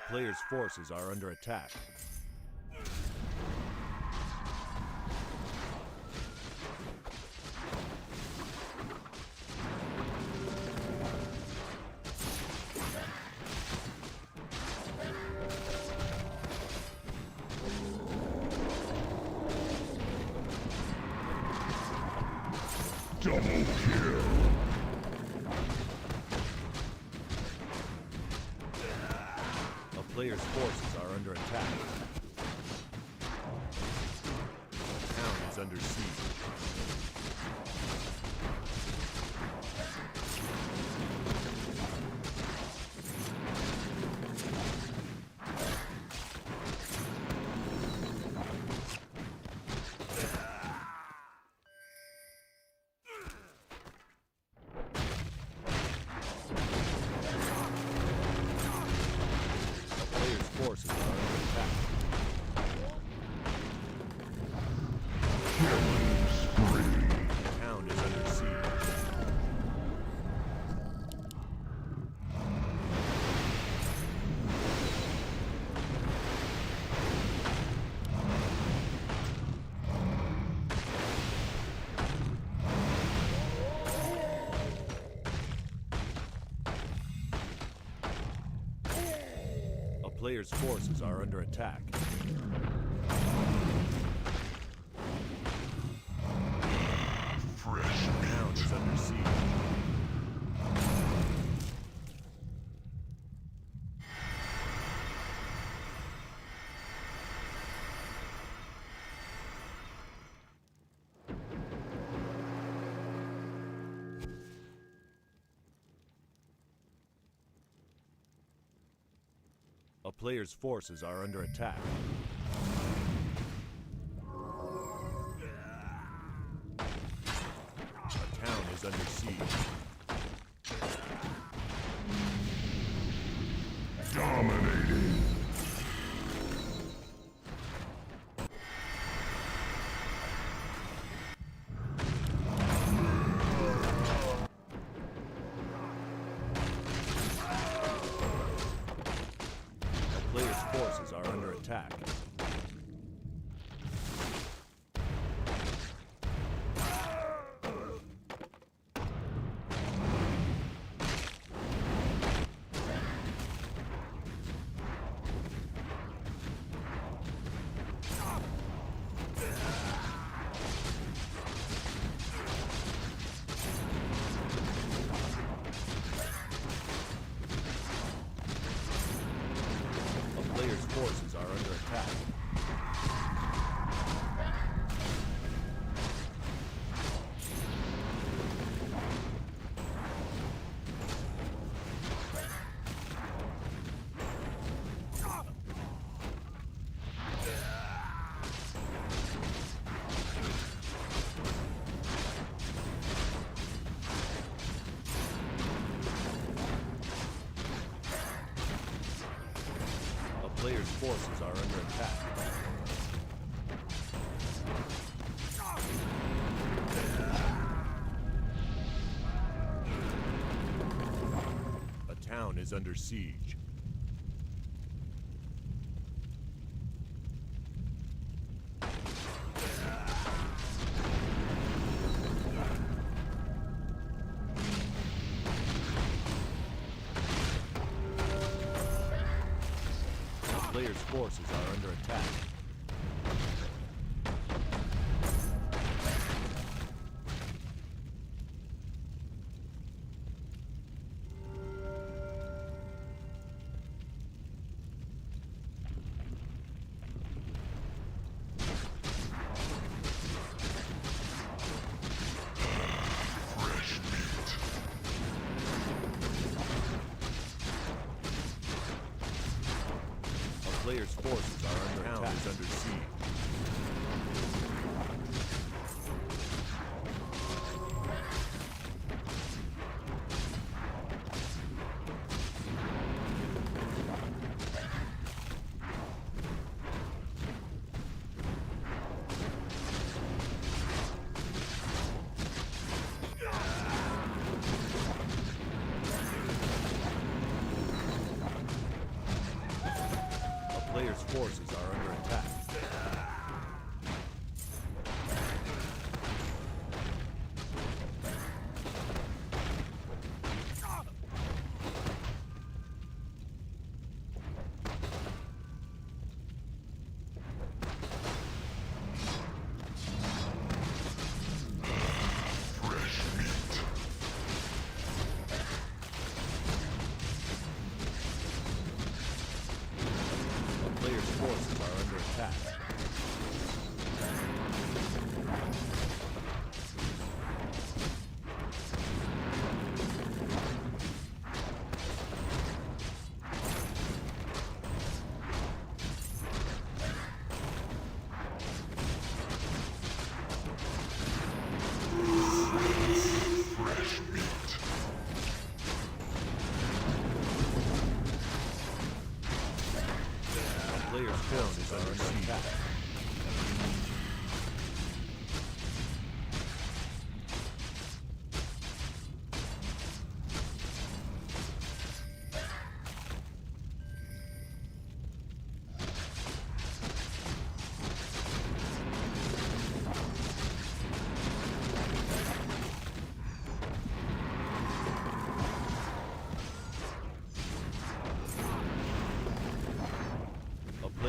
player's forces are under attack. Double kill. A player's forces are under attack. The town is under siege. Forces are under attack. Killing spree. The town is under siege. A player's forces are under attack. Fresh town is under siege. A player's forces are under attack. A town is under siege. Dominating. Player's forces are under attack. Player's forces are under attack. Player's forces are under attack. A town is under siege. Player's forces are under attack. Fresh meat. Player's forces are under attack. Town is under siege. player's forces are under attack. Player's forces are under attack.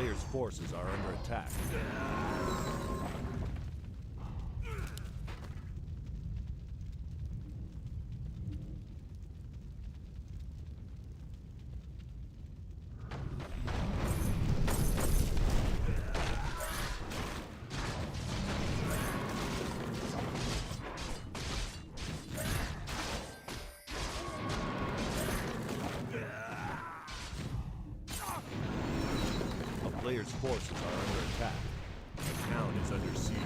Player's forces are under attack. A player's forces are under attack. A player's forces are under attack. The town is under siege.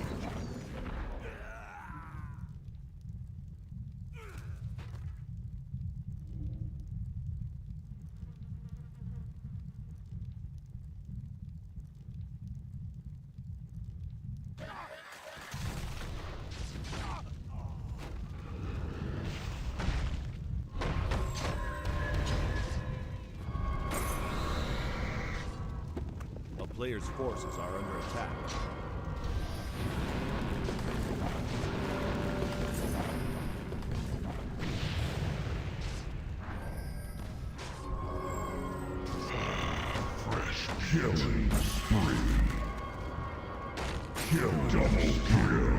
A player's forces are under attack. Killing spree. Double kill.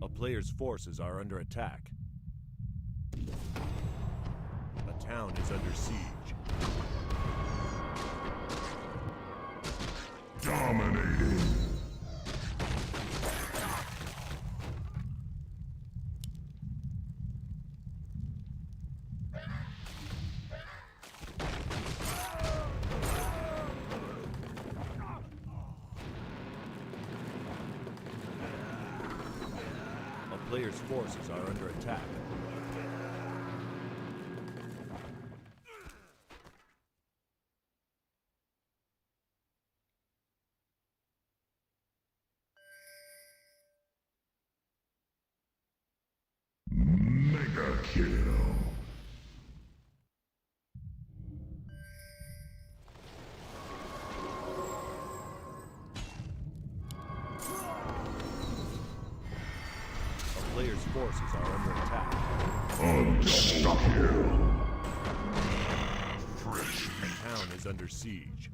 A player's forces are under attack. A town is under siege. Dominating. A player's forces are under attack. Mega kill. A player's forces are under attack. Unstoppable. Fresh. The town is under siege.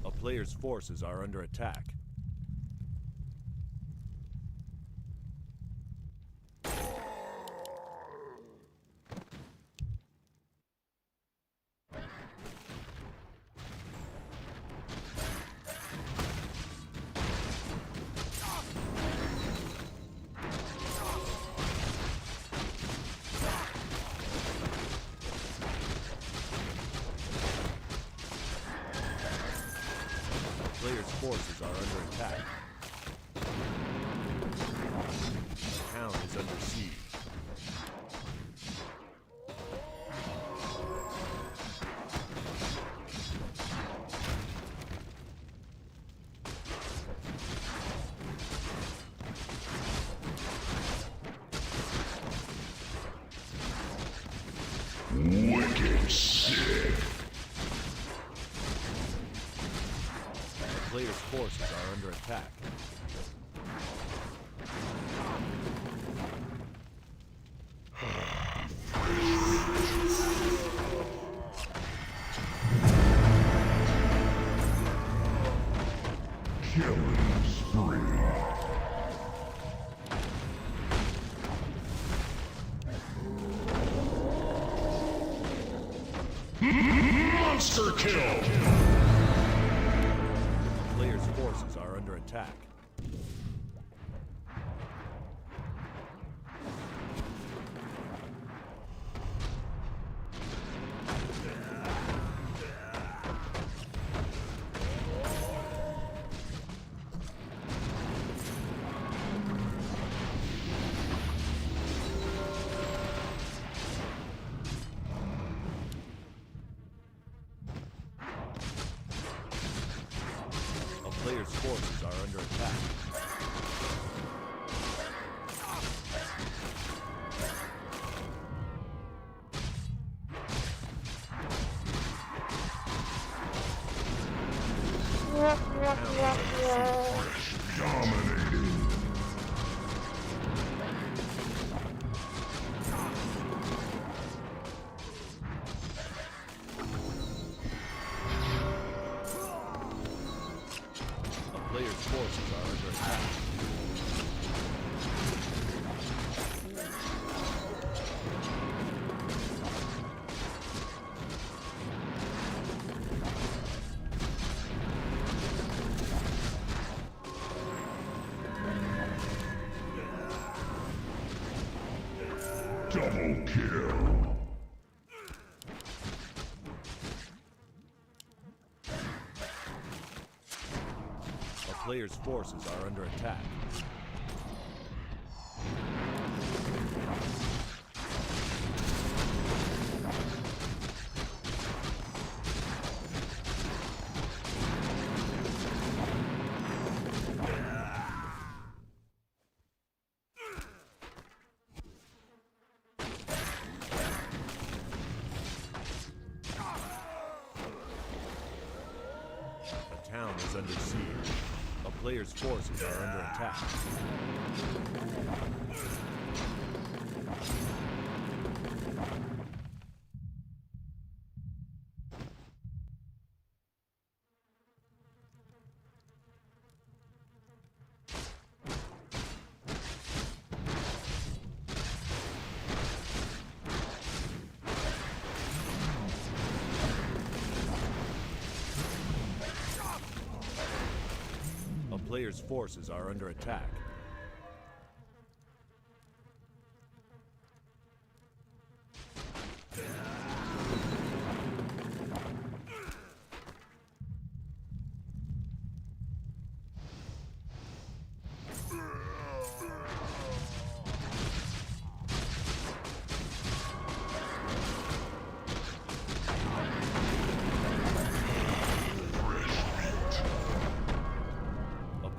A player's forces are under attack. player's forces are under attack. The town is under siege. Wicked sick. The player's forces are under attack. Killing spree. Monster kill! The player's forces are under attack. Player's forces are under attack. Dominating. Player's forces are under attack. Double kill. Player's forces are under attack. The town is under siege. A player's forces are under attack. A player's forces are under attack.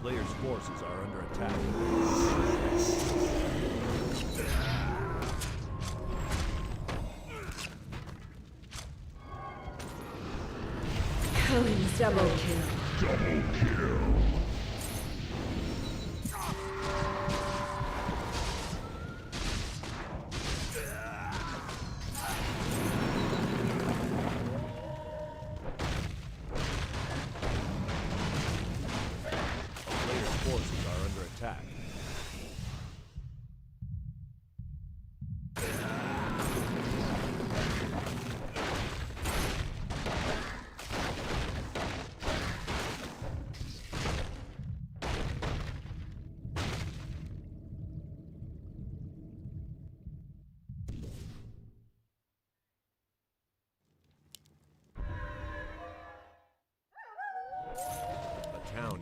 Player's forces are under attack. Double kill. Double kill. Forces are under attack.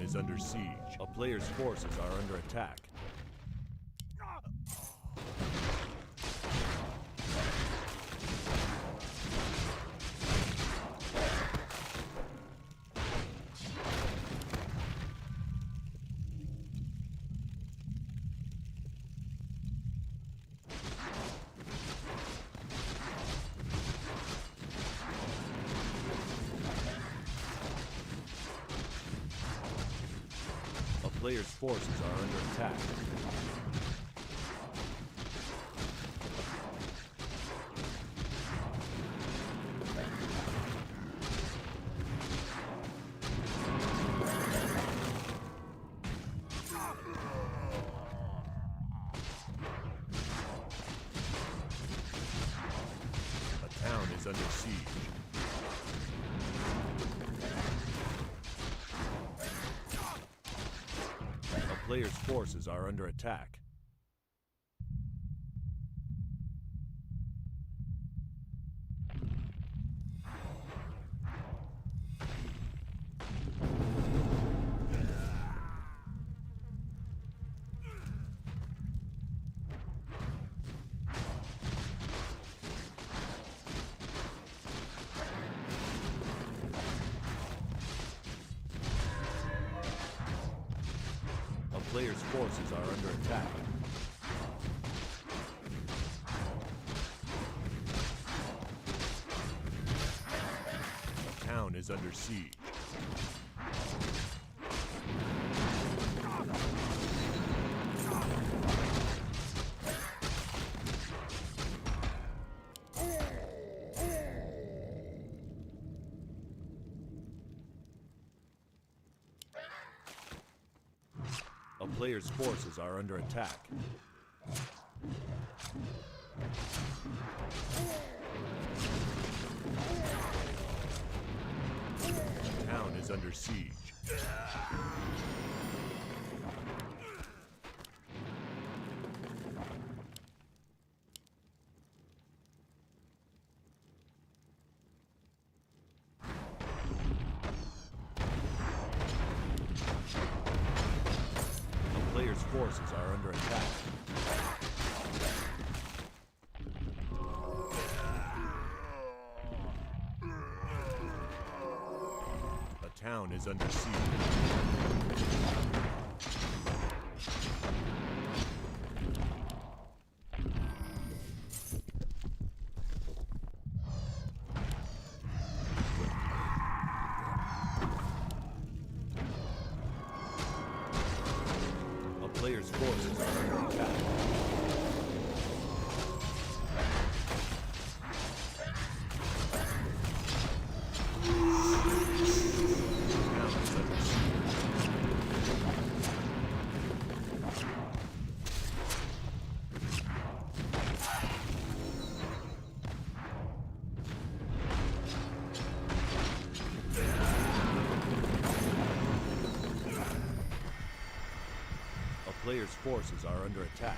town is under siege. A player's forces are under attack. A player's forces are under attack. A town is under siege. A player's forces are under attack. A player's forces are under attack. A town is under siege. A player's forces are under attack. A town is under siege. A player's forces are under attack. A town is under siege. A player's forces are under attack. Town is under siege. A player's forces are under attack.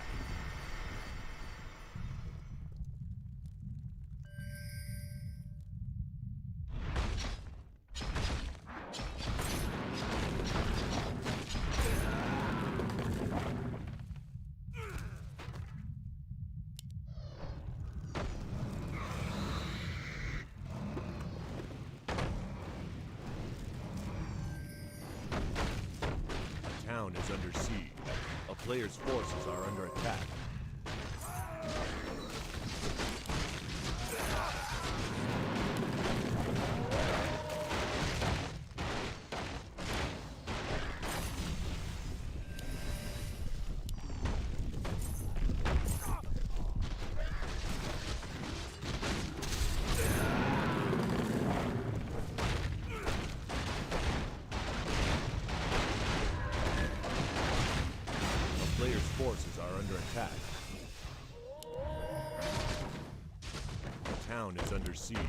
A town is under siege. A player's forces are under attack. A player's forces are under attack. The town is under siege.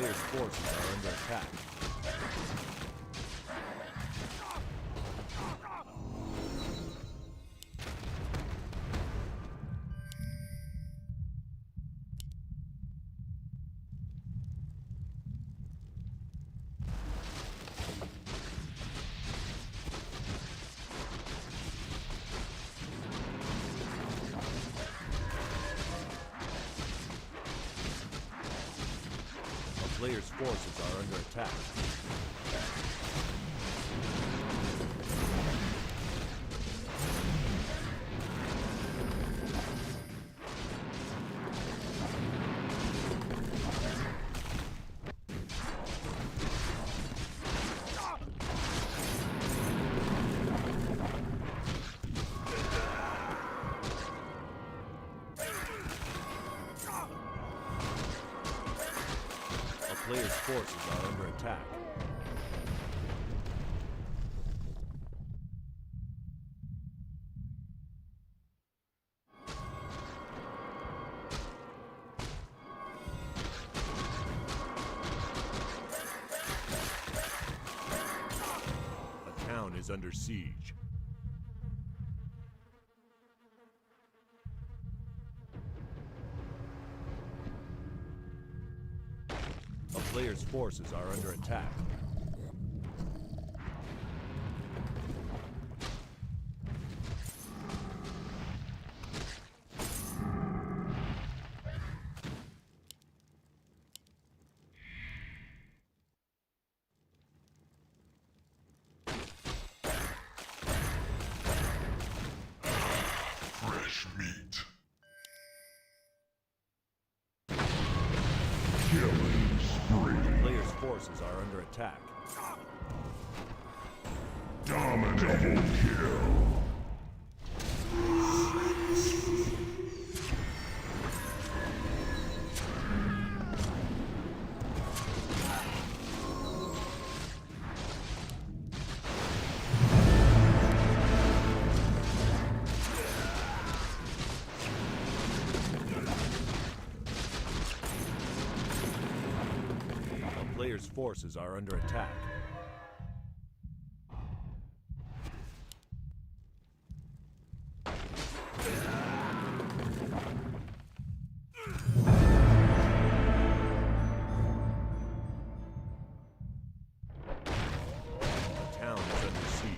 player's forces are under attack. Player's forces are under attack. Player's forces are under attack. A town is under siege. A player's forces are under attack. Fresh meat. Player's forces are under attack. Double kill. Player's forces are under attack. The town is under siege.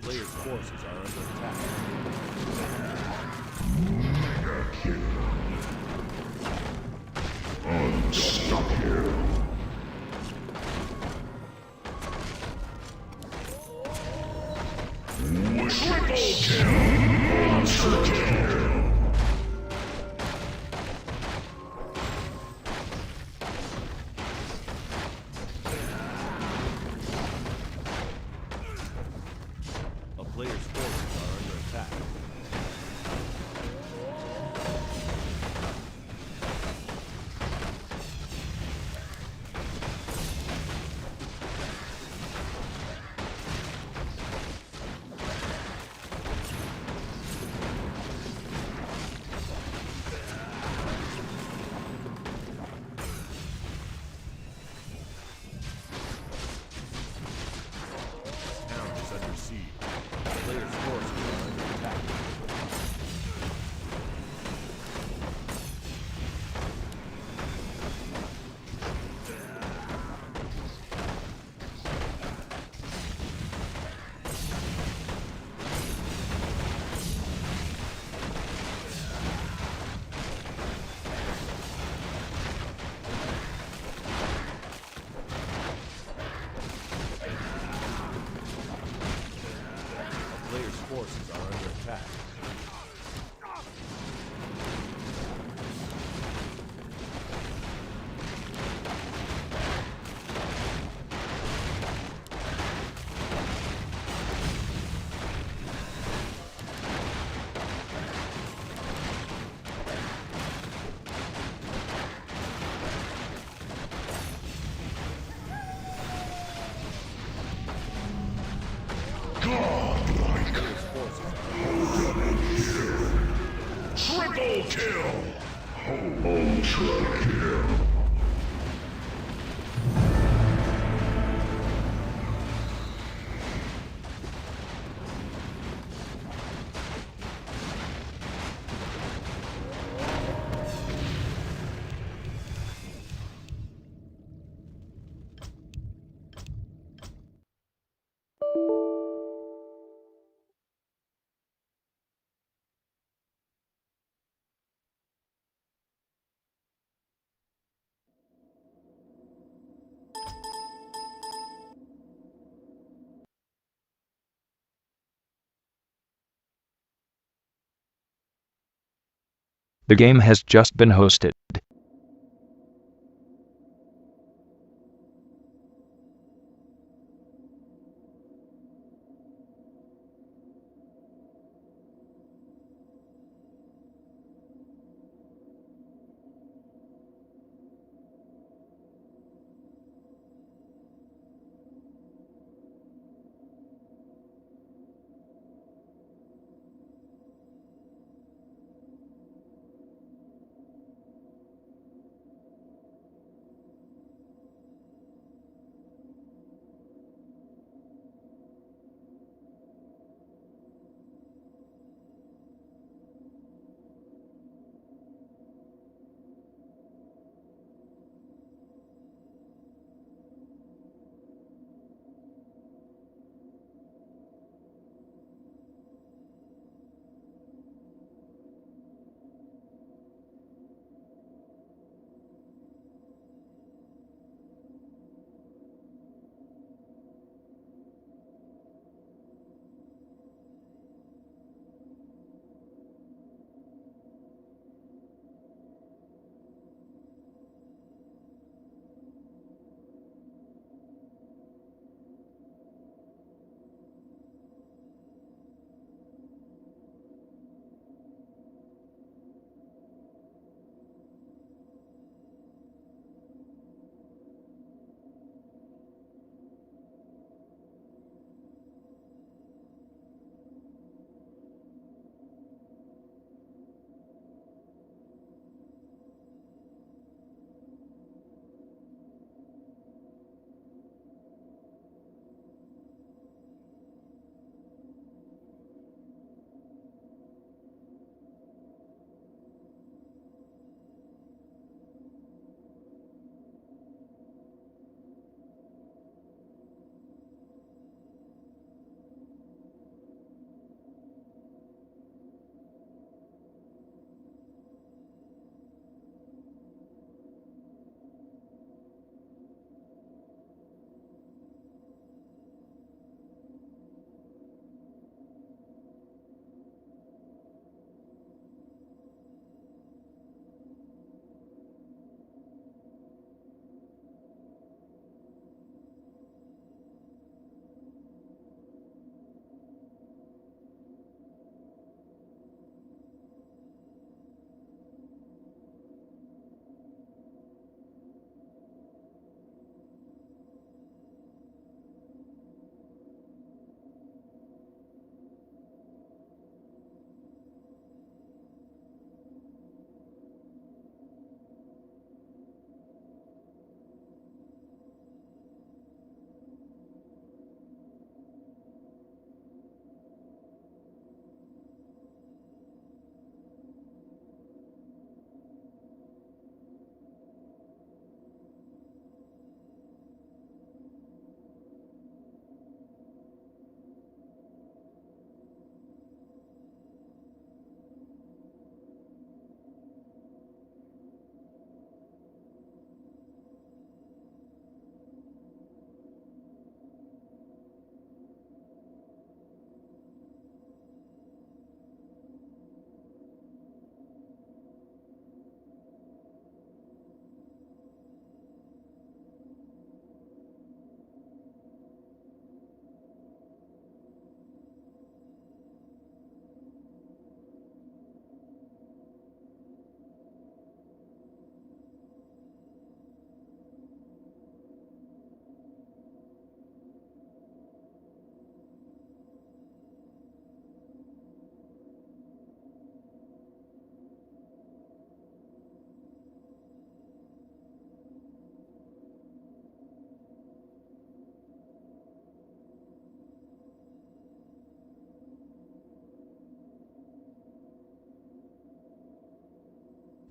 Player's forces are under attack. Mega kill. Unstoppable. Triple kill. Monster kill. Player's forces are under attack. The game has just been hosted.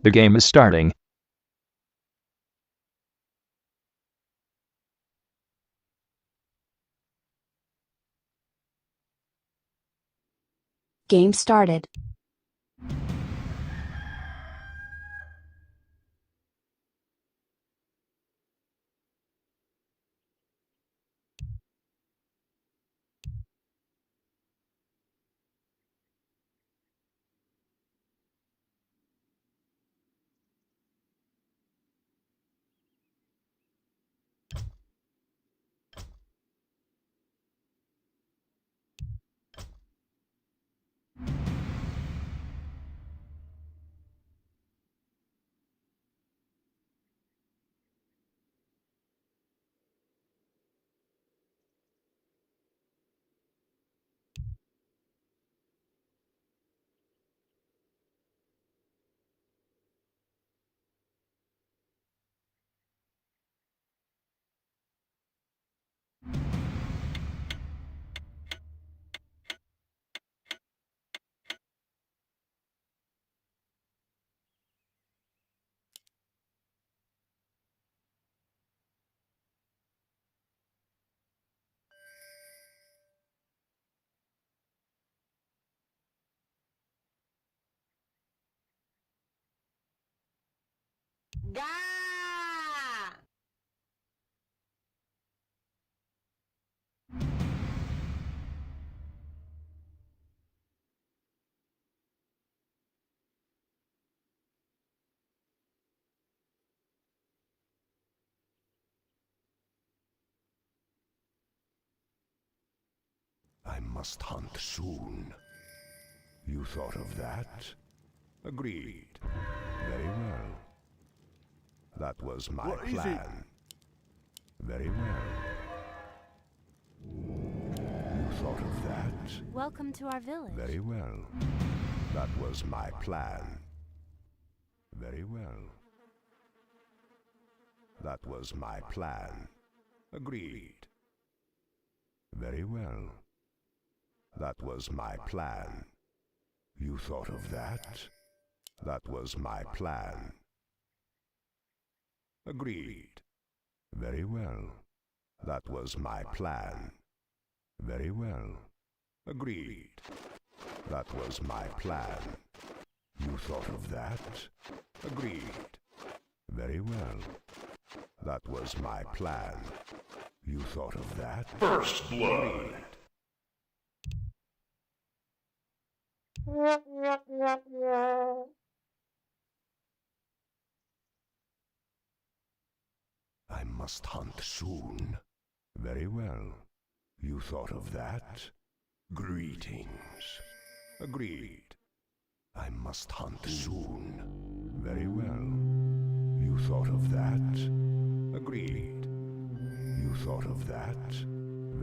The game is starting. Game started. I must hunt soon. You thought of that? Agreed. Very well. That was my plan. Very well. You thought of that? Welcome to our village. Very well. That was my plan. Very well. That was my plan. Agreed. Very well. That was my plan. You thought of that? That was my plan. Agreed. Very well. That was my plan. Very well. Agreed. That was my plan. You thought of that? Agreed. Very well. That was my plan. You thought of that? First blood. I must hunt soon. Very well. You thought of that? Greetings. Agreed. I must hunt soon. Very well. You thought of that? Agreed. You thought of that?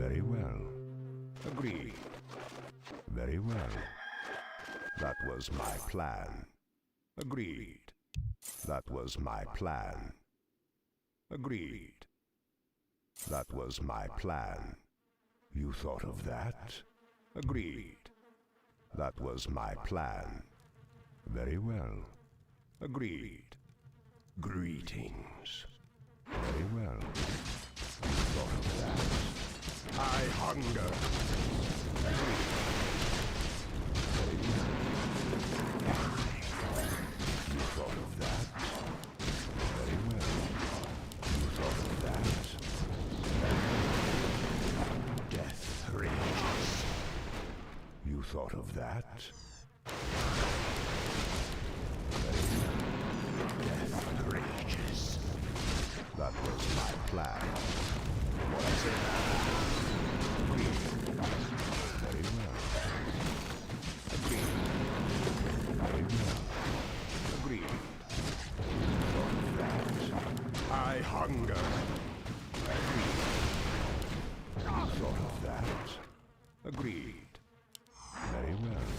Very well. Agreed. Very well. That was my plan. Agreed. That was my plan. Agreed. That was my plan. You thought of that? Agreed. That was my plan. Very well. Agreed. Greetings. Very well. You thought of that? I hunger. Agreed. Very well. You thought of that? Very well. You thought of that? Death rages. You thought of that? Very well. Death rages. That was my plan. What is it? Agreed. Very well. Agreed. Very well. Agreed. You thought of that? I hunger. Agreed. You thought of that? Agreed. Very well.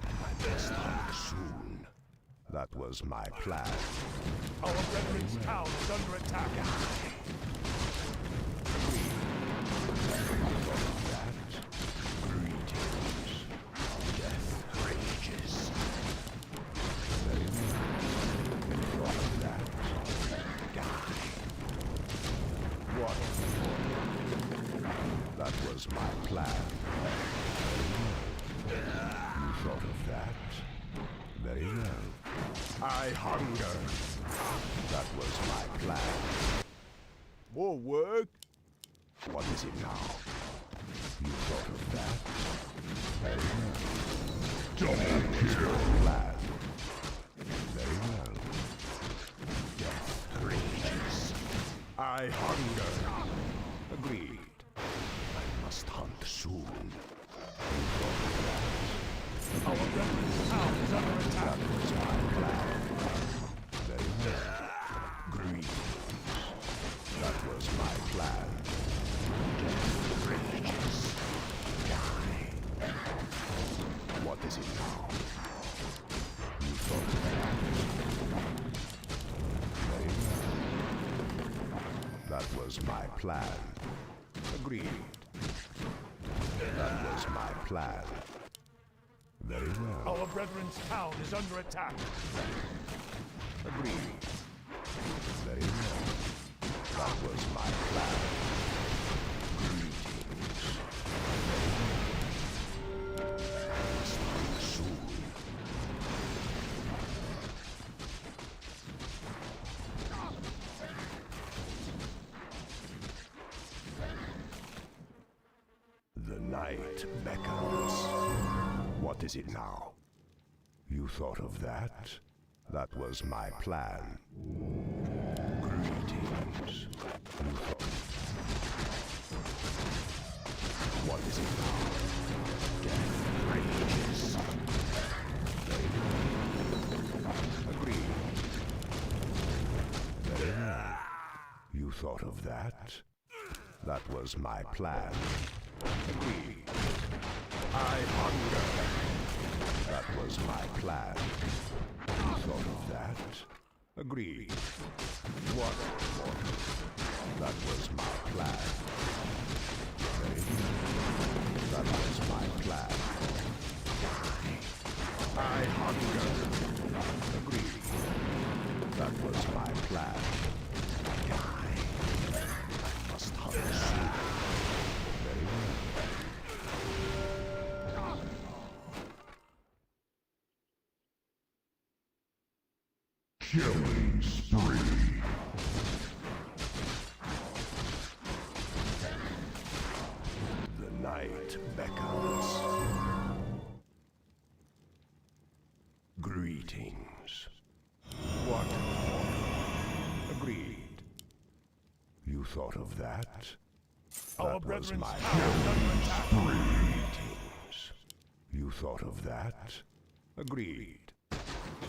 I must hunt soon. That was my plan. Our brethren's town is under attack. Agreed. You thought of that? Greetings. Death rages. Very well. That was my plan. More work? What is it now? You thought of that? Very well. Double kill. Plan. Very well. Death rages. I hunger. Agreed. I must hunt soon. You thought of that? Our veteran's town is under attack. That was my plan. Very well. Greed. That was my plan. Death rages. Die. What is it now? You thought of that? Very well. That was my plan. Agreed. That was my plan. Very well. Our brethren's town is under attack. Agreed. Very well. That was my plan. Greetings. Start soon. The night beckons. What is it now? You thought of that? That was my plan. Greetings. You thought. What is it now? Death rages. Very well. Agreed. Very well. You thought of that? That was my plan. Agreed. I hunger. That was my plan. You thought of that? Agreed. What more? That was my plan. Very good. That was my plan. I hunger. Agreed. That was my plan. Die. I must hunt soon. Very well. Killing spree. The night beckons. Greetings. What? Agreed. You thought of that? Our That was brethren's my town is under attack. Greetings. You thought of that? Agreed. That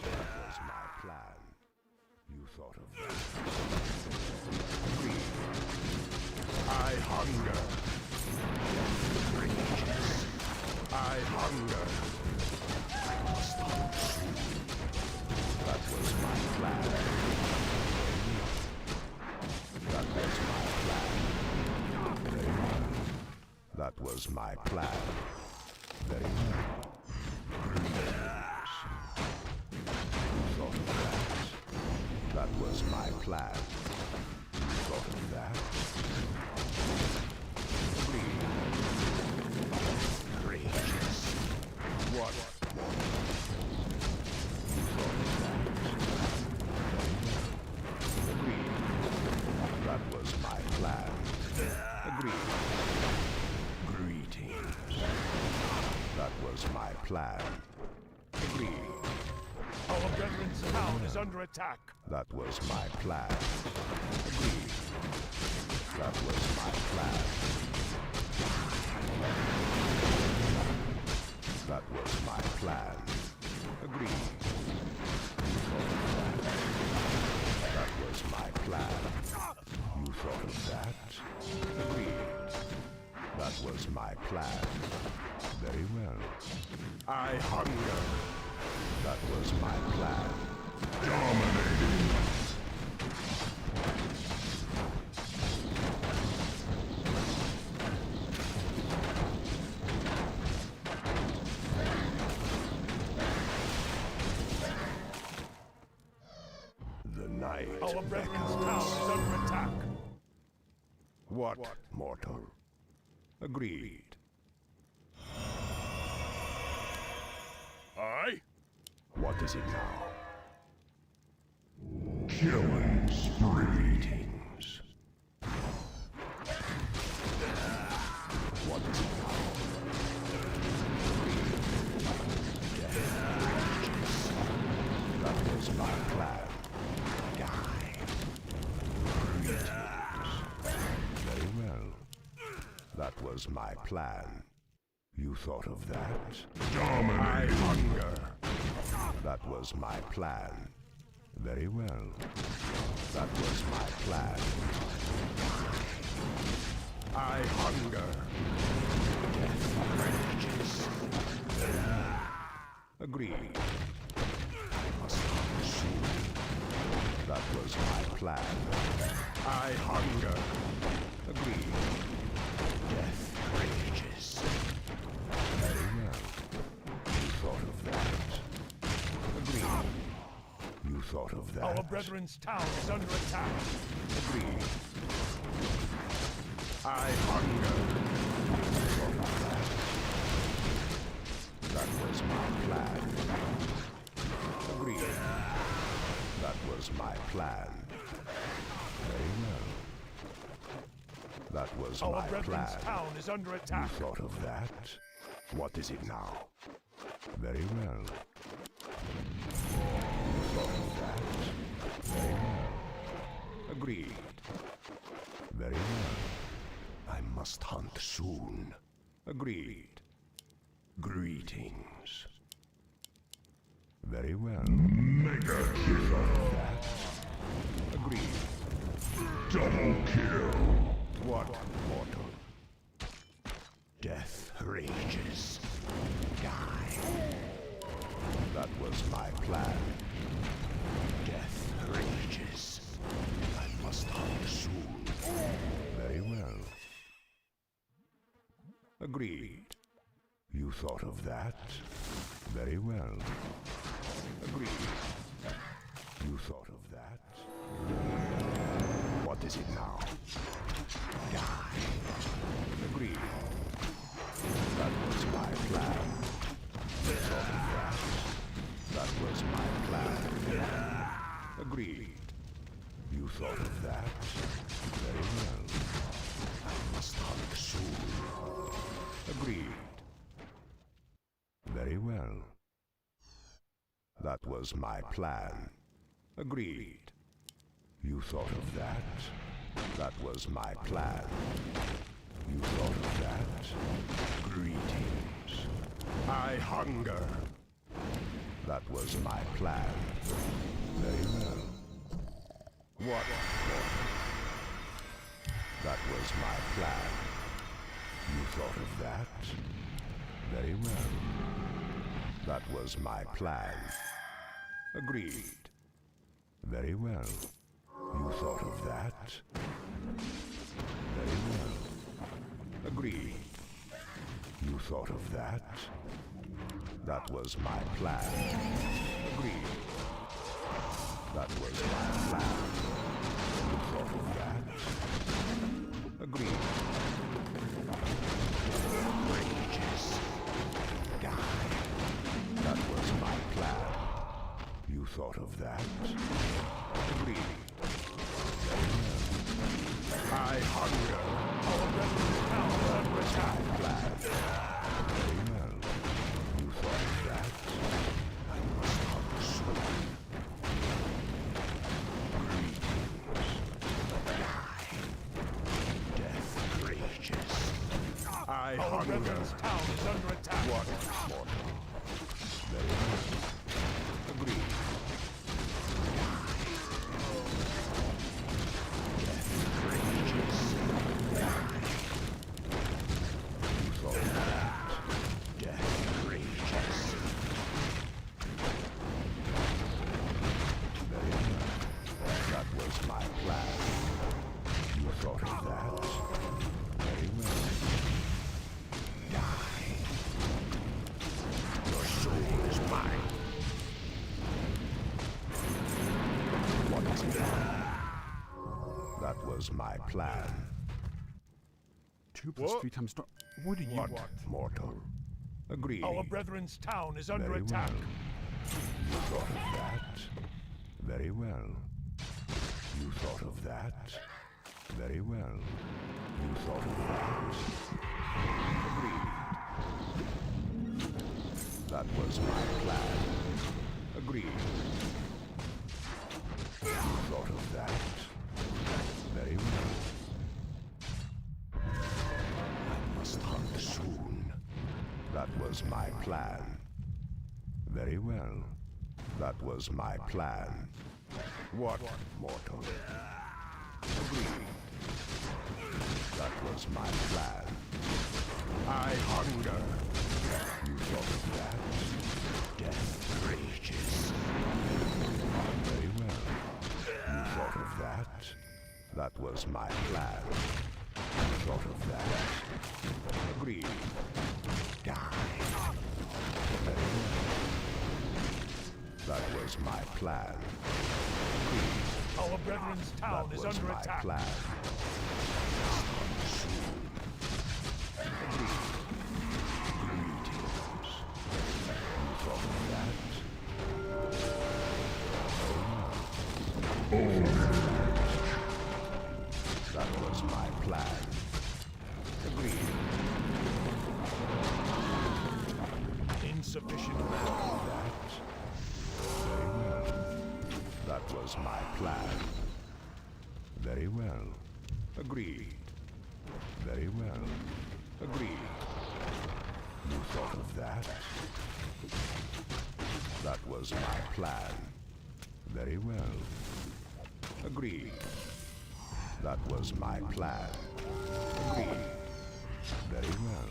was my plan. You thought of that. Agreed. I hunger. I hunger. I must hunt soon. That was my plan. That was my plan. Very well. That was my plan. Very well. Greetings. You thought of that? That was my plan. You thought of that? Agreed. Courageous. What more? You thought of that? Agreed. That was my plan. Agreed. Greetings. That was my plan. Agreed. Our brethren's town is under attack. That was my plan. Agreed. That was my plan. That was my plan. Agreed. You thought of that? That was my plan. You thought of that? Agreed. That was my plan. Very well. I hunger. That was my plan. Dominating. The night Our brethren's beckons. town is under attack. What, mortal? Agreed. Aye? What is it now? Killing greetings. What is it now? That was my plan. Die. Greetings. Very well. That was my plan. You thought of that? Dominate hunger. That was my plan. Very well. That was my plan. I hunger. Death rages. Agreed. I must hunger soon. That was my plan. I hunger. Agreed. Death rages. Very well. You thought of that. Agreed. You thought of that. Our brethren's town is under attack. Agreed. I hunger. You thought of that. That was my plan. Agreed. That was my plan. Very well. That was Our my brethren's plan. town is under You attack. thought of that? What is it now? Very well. You thought of that? Very well. Agreed. Very well. I must hunt soon. Agreed. Greetings. Very well. Mega kill. You thought of that? Agreed. Double kill. What mortal? Death rages. Die. That was my plan. Death rages. I must hunt soon. Very well. Agreed. You thought of that? Very well. Agreed. You thought of that? What is it now? Die. Agreed. That was my plan. You thought of that? That was my plan. Agreed. You thought of that? Very well. I must hunt soon. Agreed. Very well. That was my plan. Agreed. You thought of that? That was my plan. You thought of that? Greetings. I hunger. That was my plan. Very well. What? That was my plan. You thought of that? Very well. That was my plan. Agreed. Very well. You thought of that? Very well. Agreed. You thought of that? That was my plan. Agreed. That was my plan. You thought of that? Agreed. Rages. Die. That was my plan. You thought of that? Agreed. I hunger. Our brethren's town is under attack. Plan. Very well. You thought of that? I must hunger soon. Greetings. Die. Death rages. I Our hunger. brethren's town is under attack. What mortal? Very well. Agreed. Death rages. You thought of that? Death rages. Very well. That was my plan. You thought of that? Very well. Die. Your soul is mine. What is it? That was my plan. 2 plus 3 times... What do you What want? mortal? Agreed. Our brethren's town is under Very attack. well. You thought of that? Very well. thought of that? Very well. You thought of that? Agreed. That was my plan. Agreed. You thought of that? Very well. I must hunt soon. That was my plan. Very well. That was my plan. What, mortal? Agreed. That was my plan. I hunger. You thought of that? Death rages. Very well. You thought of that? That was my plan. You thought of that? Agreed. Die. Very well. That was my plan. Agreed. Our brethren's town That is was under my attack. plan. Agreed. Greetings. You thought of that? That was my plan. Agreed. Insufficient. That. Very well. That was my plan. Very well. Agreed. Very well. Agreed. You thought of that? That was my plan. Very well. Agreed. That was my plan. Agreed. Very well.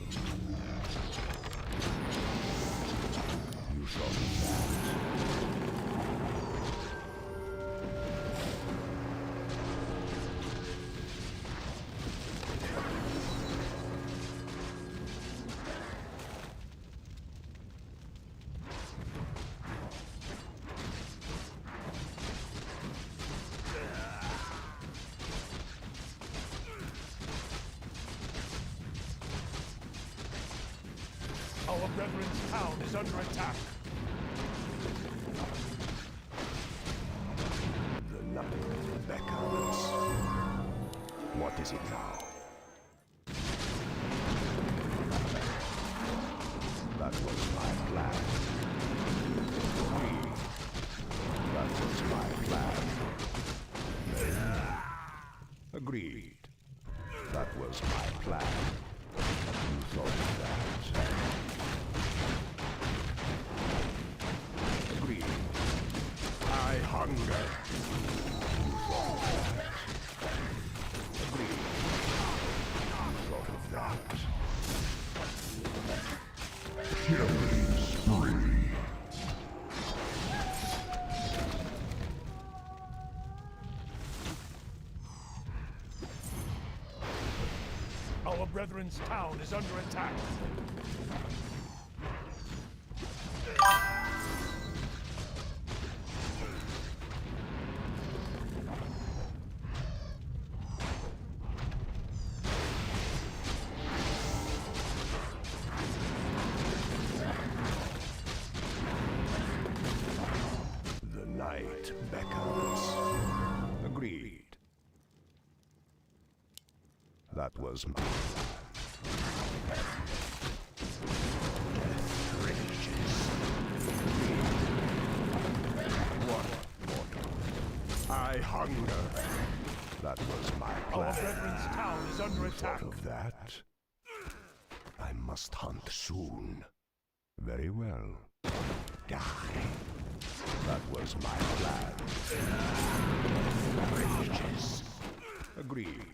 You thought of that? Our brethren's town is under attack. The night beckons. What is it now? That was my plan. Agreed. That was my plan. Agreed. That was my plan. You thought of that? Agreed. I hunger. You thought of that? Agreed. You thought of that? Killing spree. Our brethren's town is under attack. The night beckons. Agreed. That was my Death rages. What, mortal? I hunger. That was my plan. Our brethren's town is under attack. Thought of that? I must hunt soon. Very well. Die. That was my plan. Rages. Agreed.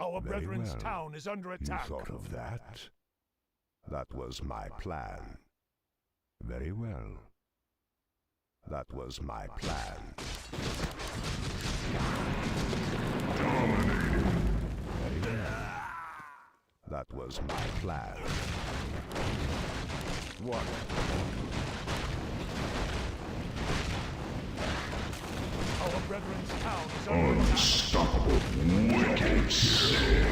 Our Very brethren's well. town is under You attack. thought of that? That was my plan. Very well. That was my plan. Dominating. Very well. That was my plan. What? Our brethren's town is under attack. Unstoppable. Wicked sick.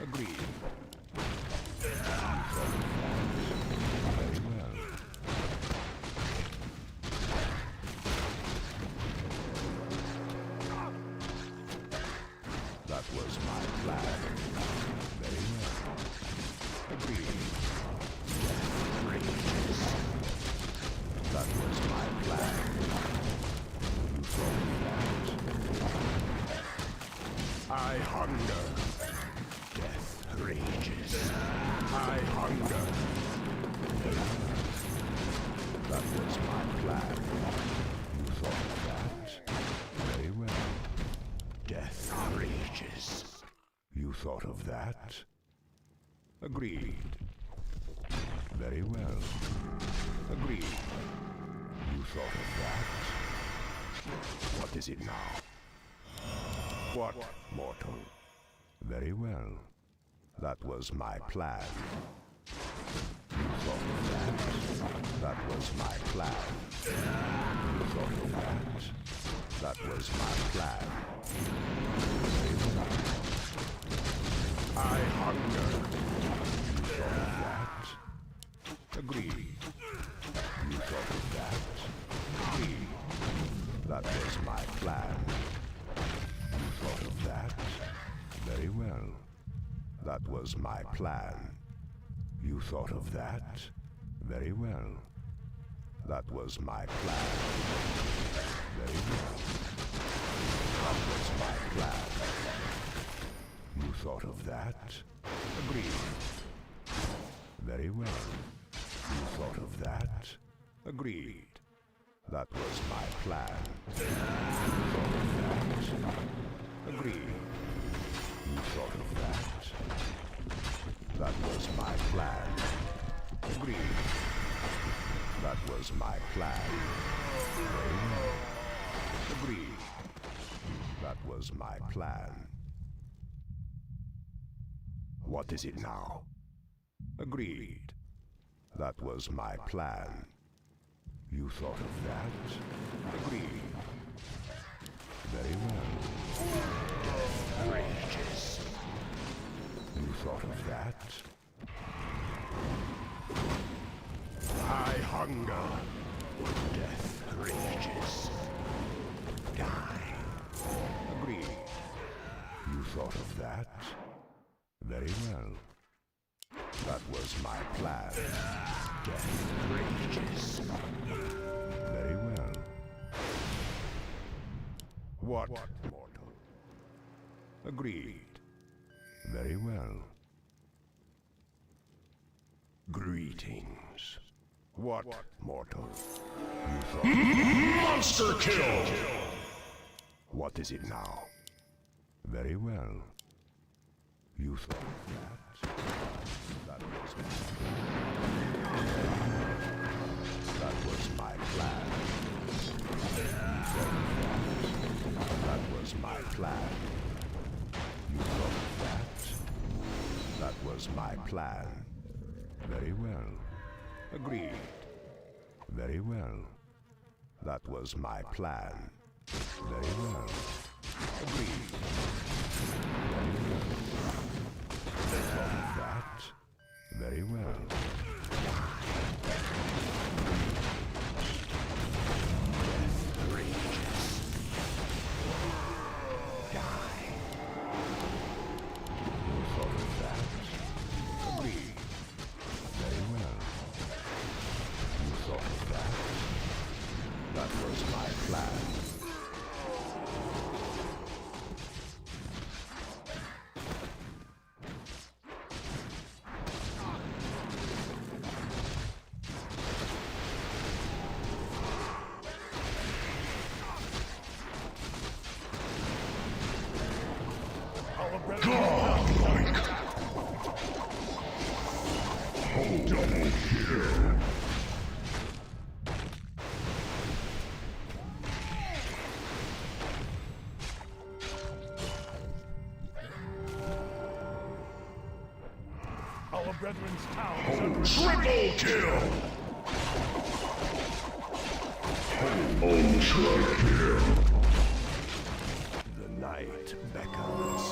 Agreed. Very well. plan. Very well. Agreed. Rages. That was my plan. You thought of that. I hunger. Death rages. I hunger. That was my plan. You thought of that. Very well. Death rages. You thought of that? Agreed. Very well. Agreed. You thought of that? What is it now? What, mortal? Very well. That was my plan. You thought of that? That was my plan. You thought of that? That was my plan. Very well. I hunger. You thought of that? Agreed. You thought of that? Agreed. That was my plan. You thought of that? Very well. That was my plan. You thought of that? Very well. That was my plan. Very well. That was my plan. You thought of that? Agreed. Very well. You thought of that? Agreed. That was my plan. You thought of that? Agreed. You thought of that? That was my plan. Agreed. That was my plan. Very well. Agreed. That was my plan. What is it now? Agreed. That was my plan. You thought of that? Agreed. Very well. Death rages. You thought of that? I hunger. Death rages. Die. Agreed. You thought of that? Very well. That was my plan. Death rages. Very well. What, mortal? Agreed. Very well. Greetings. What, mortal? You thought... Monster kill! What is it now? Very well. You thought of that? That was my That was my plan. You thought of that? That was my plan. You thought of that? That was my plan. Very well. Agreed. Very well. That was my plan. Very well. Agreed. Very well. You thought of that? Very well. Death rages. Die. You thought of that? Agreed. Very well. You thought of that? That was my plan. Double kill. Our brethren's town is Triple kill. Ultra kill. The night beckons.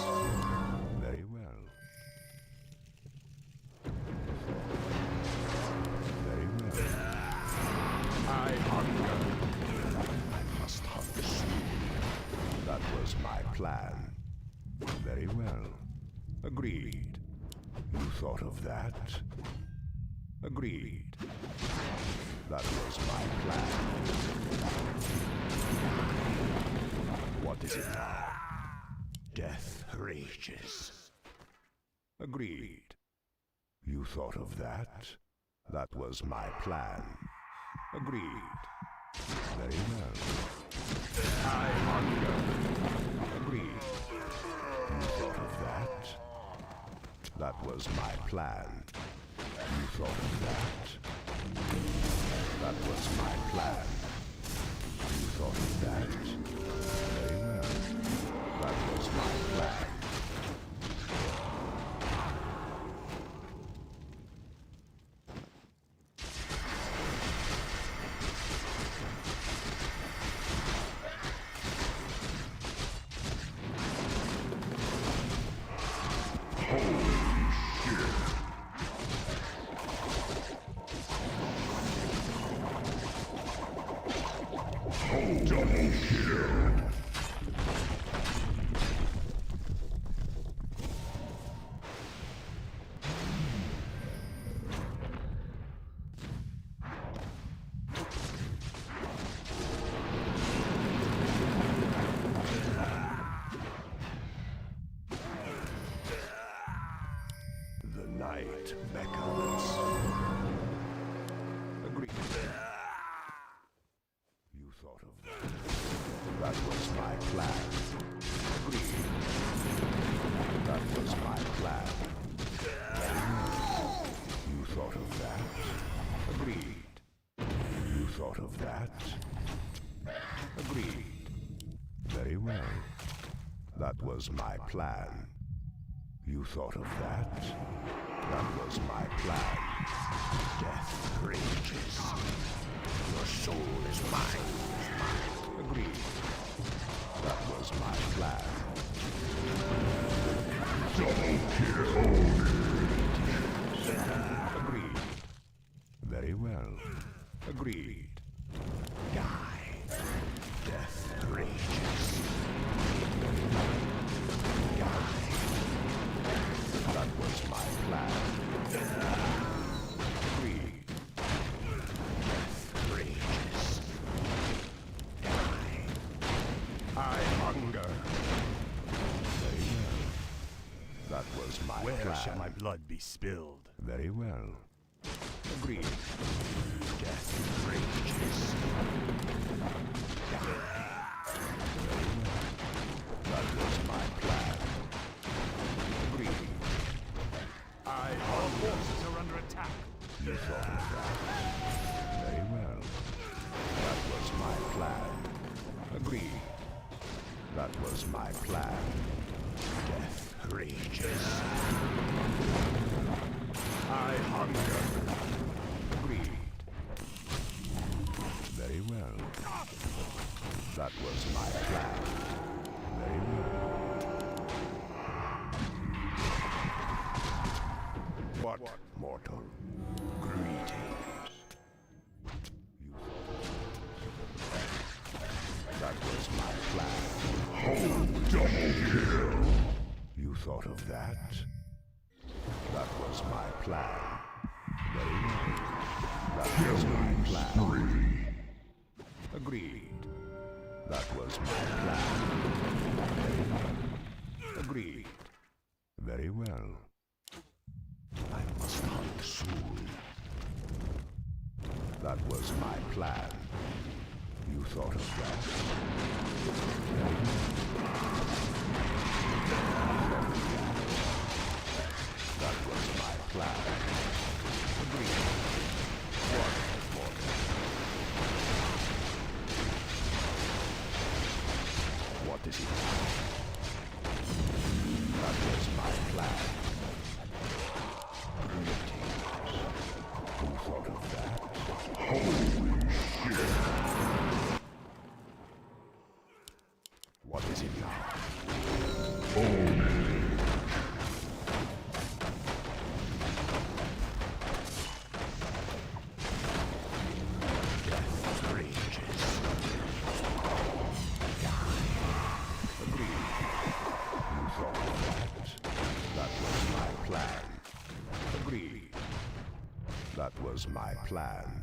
Very well. Very well. I hunger. I must hunt soon. That was my plan. Very well. Agreed. You thought of that? Agreed. That was my plan. What is it now? Death rages. Agreed. You thought of that? That was my plan. Agreed. Very well. I hunger. Agreed. You thought of that? That was my plan. You thought of that? That was my plan. You thought of that? Very well. That was my plan. Double kill. The night beckons. Agreed. You thought of that. That was my plan. Agreed. That was my plan. You thought of that. Agreed. You thought of that. Agreed. Very well. That was my plan. You thought of that. That was my plan. Death rages. Your soul is mine. Agreed. That was my plan. Double kill. Agreed. Very well. Agreed. Die. Death rages. Die. That was my plan. Agreed. Death rages. Die. I hunger. Very well. That was my plan. Where shall my blood be spilled? Very well. Agreed. Death rages. Die. Very well. That was my plan. Agreed. Our forces are under attack. You thought of that. Very well. That was my plan. Agreed. That was my plan. Death rages. I hunger. Agreed. Very well. That was my plan. Very well. What, mortal? Greetings. You that was my plan. Double kill. You thought of that? That was my plan. Very well. That was my plan. Agreed. That was my plan. Very well. Agreed. Very well. I must hunt soon. That was my plan. You thought of that? That was my plan. Agreed. What more? What is it? That was my plan. Who thought of that? Holy shit! What is it now? plan.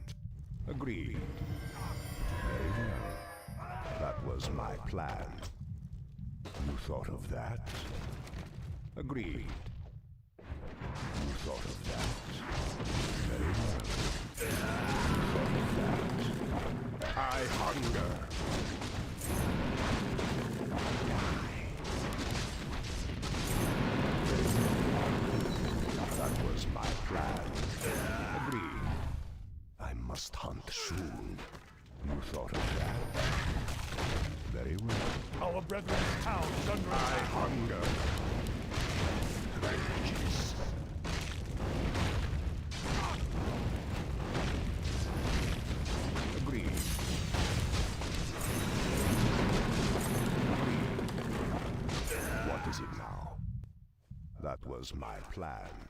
Agreed. Very well. That was my plan. You thought of that? Agreed. You thought of that? Very well. You thought of that? I hunger. That was my plan. Agreed. I must hunt soon. You thought of that? Very well. Our brethren's town is under I attack. hunger. Rages. Agreed. Agreed. What is it now? That was my plan.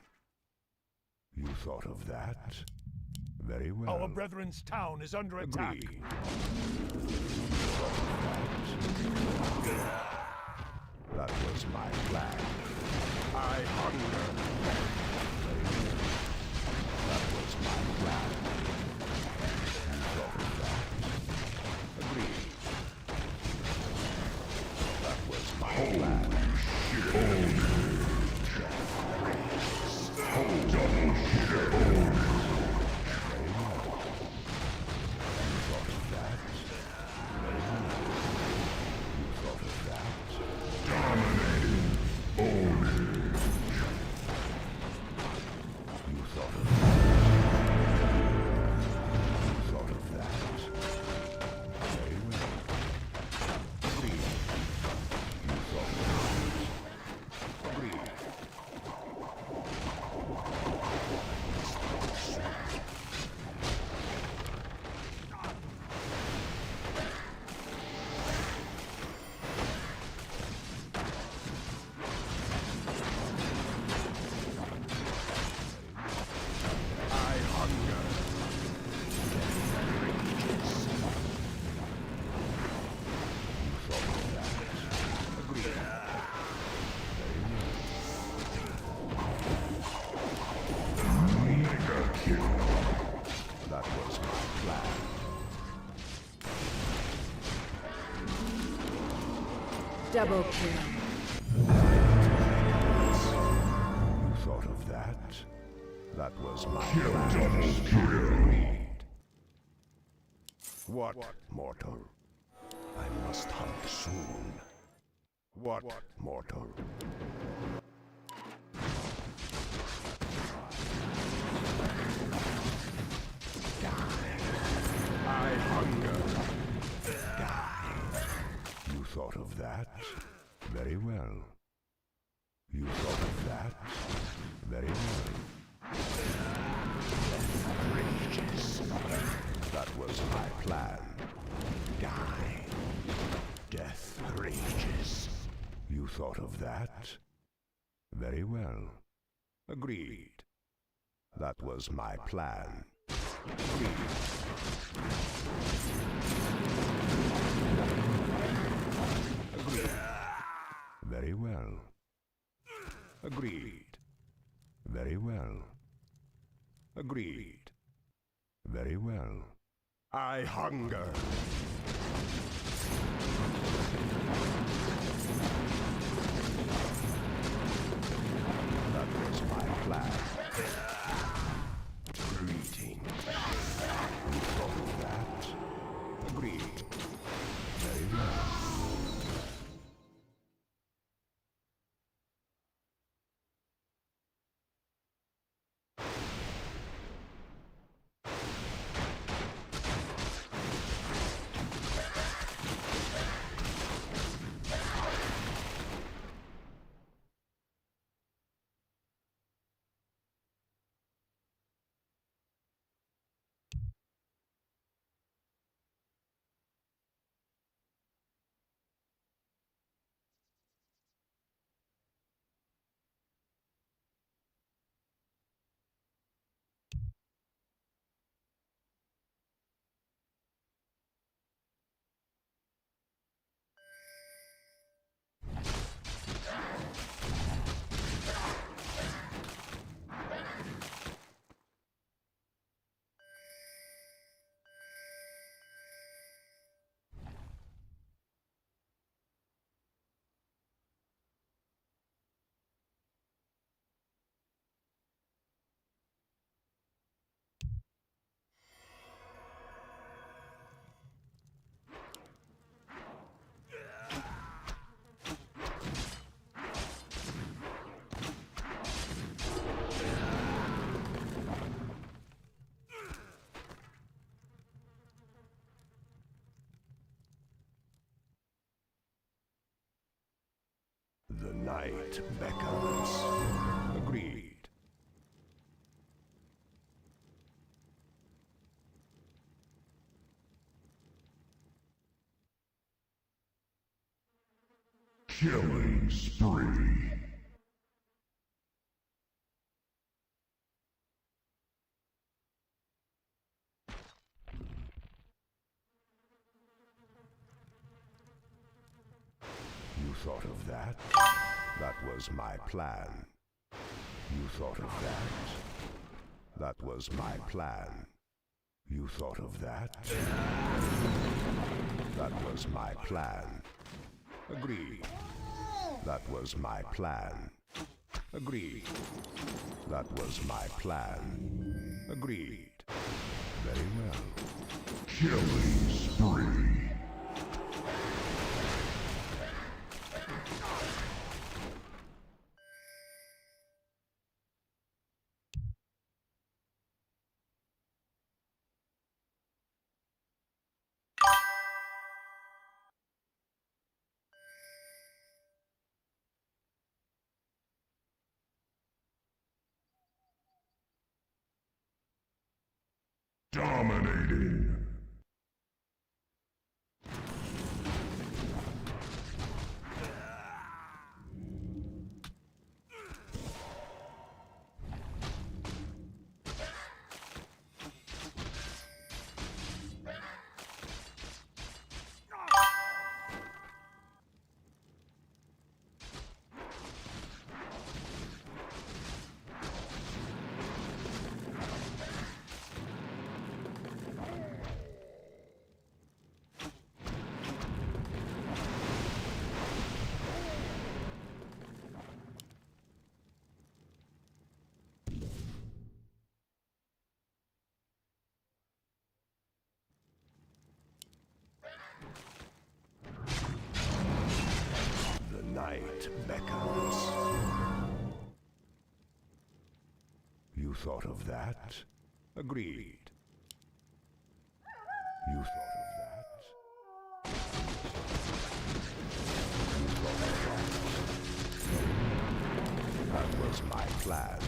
You thought of that? Very well. Our brethren's town is under attack. Agreed. That was my plan. I hunger. Very well. That was my plan. You thought of that? Agreed. That was my plan. That was my plan. Double kill. You thought of that? That was my plan. Agreed. What, mortal? I must hunt soon. What, mortal? I hunger. Die. You thought of that? Very well. You thought of that? Very well. Rages. That was my plan. Die. Death rages. You thought of that? Very well. Agreed. That was my plan. Agreed. Agreed. Very well. Agreed. Very well. Agreed. Very well. I hunger. That was my plan. Greeting. You thought of that? Agreed. Very well. The night beckons. Agreed. Killing spree. You thought of that? That was my plan. You thought of that? That was my plan. You thought of that? That was my plan. Agreed. That was my plan. Agreed. That was my plan. Agreed. Very well. Killing spree. Dominating. The night beckons. You thought of that? Agreed. You thought of that? You thought of that? That was my plan.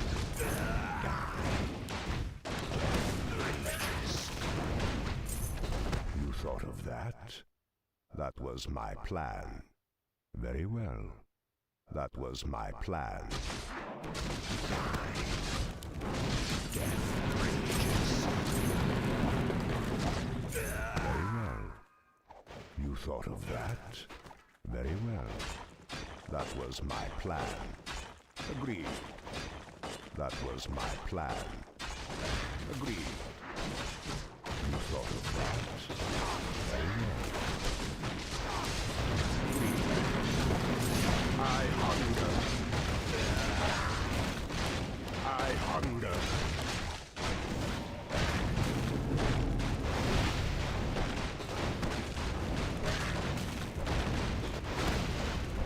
You thought of that? That was my plan. Very well. That was my plan. Very well. You thought of that? Very well. That was my plan. Agreed. That was my plan. Agreed. You thought of that? Very well. I hunger. I hunger.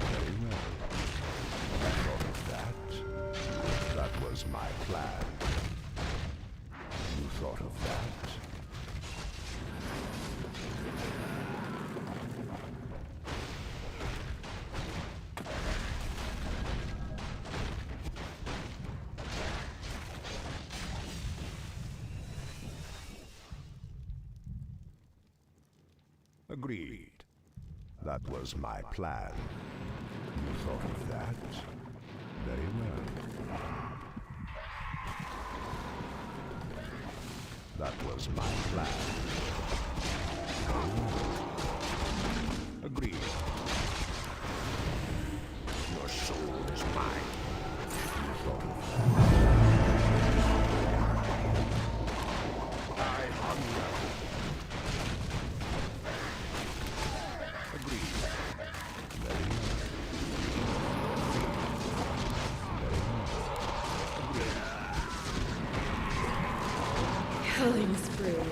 Very well. You thought of that? That was my plan. You thought of that? Agreed. That was my plan. You thought of that? Very well. That was my plan. Agreed. Your soul is mine. You thought of that? I hunger. Killing spree.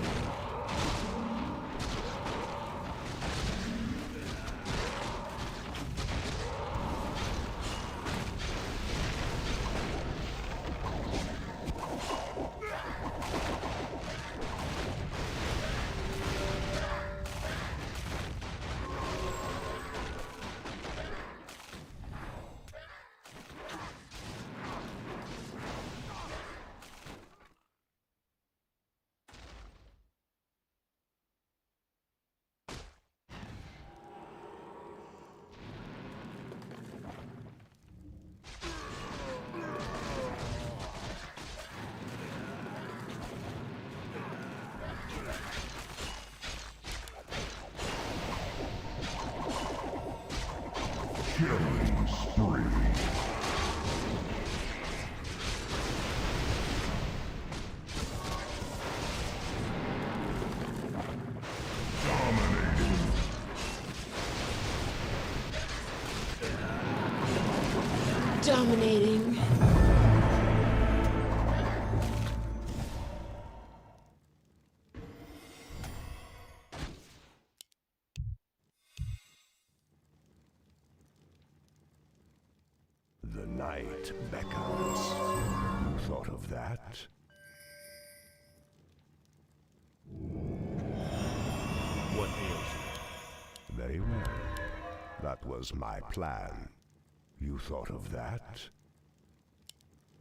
Killing spree. Dominating. The night beckons. You thought of that? What ails you? Very well. That was my plan. You thought of that?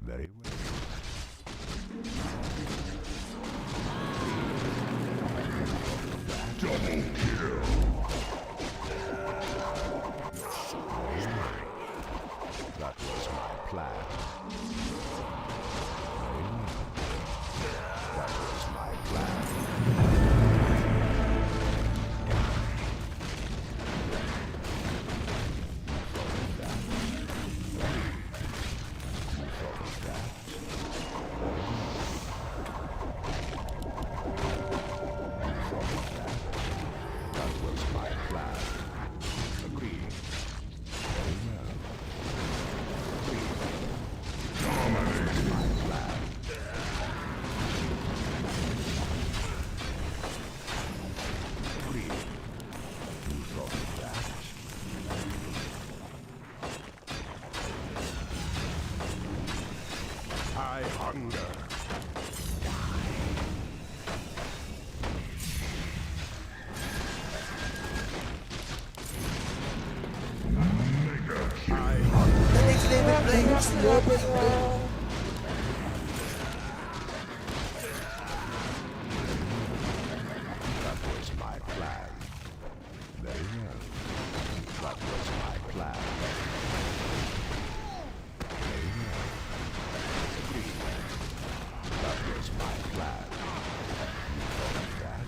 Very well. Double kill. That was my plan. Very well. That was my plan. That was my plan. Agreed. Very well. Dominating my plan. Agreed. You thought of that? I hunger. That was my plan. Very well. That was my plan. Very well. Agreed. That was my plan. You thought of that?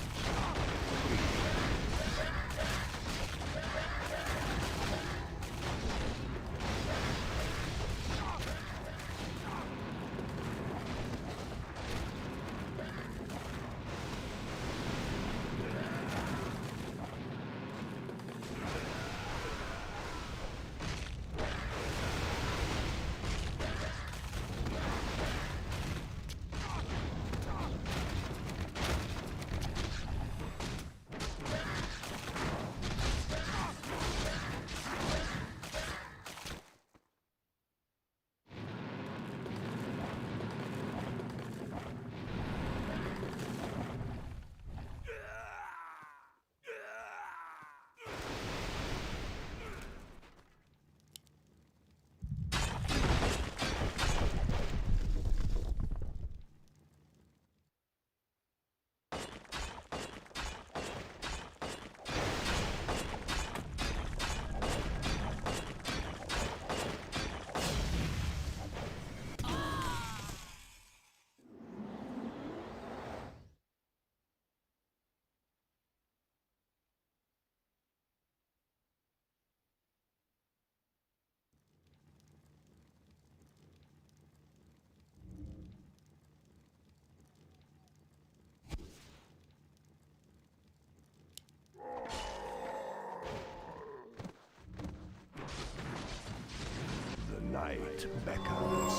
The night beckons.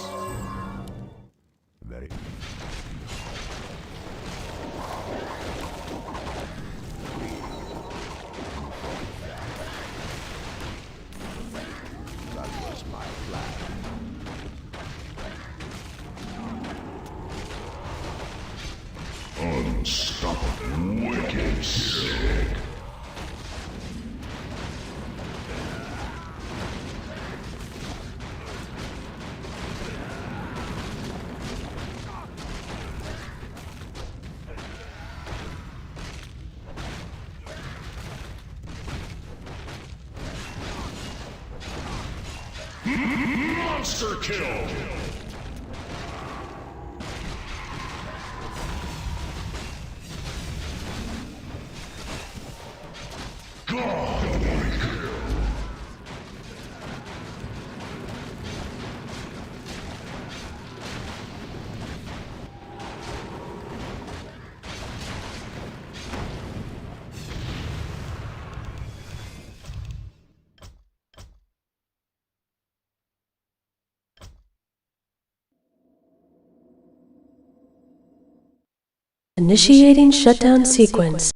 Very. That was my plan. Unstoppable. Wicked sick. Monster kill! Godly kill! Initiating shutdown sequence.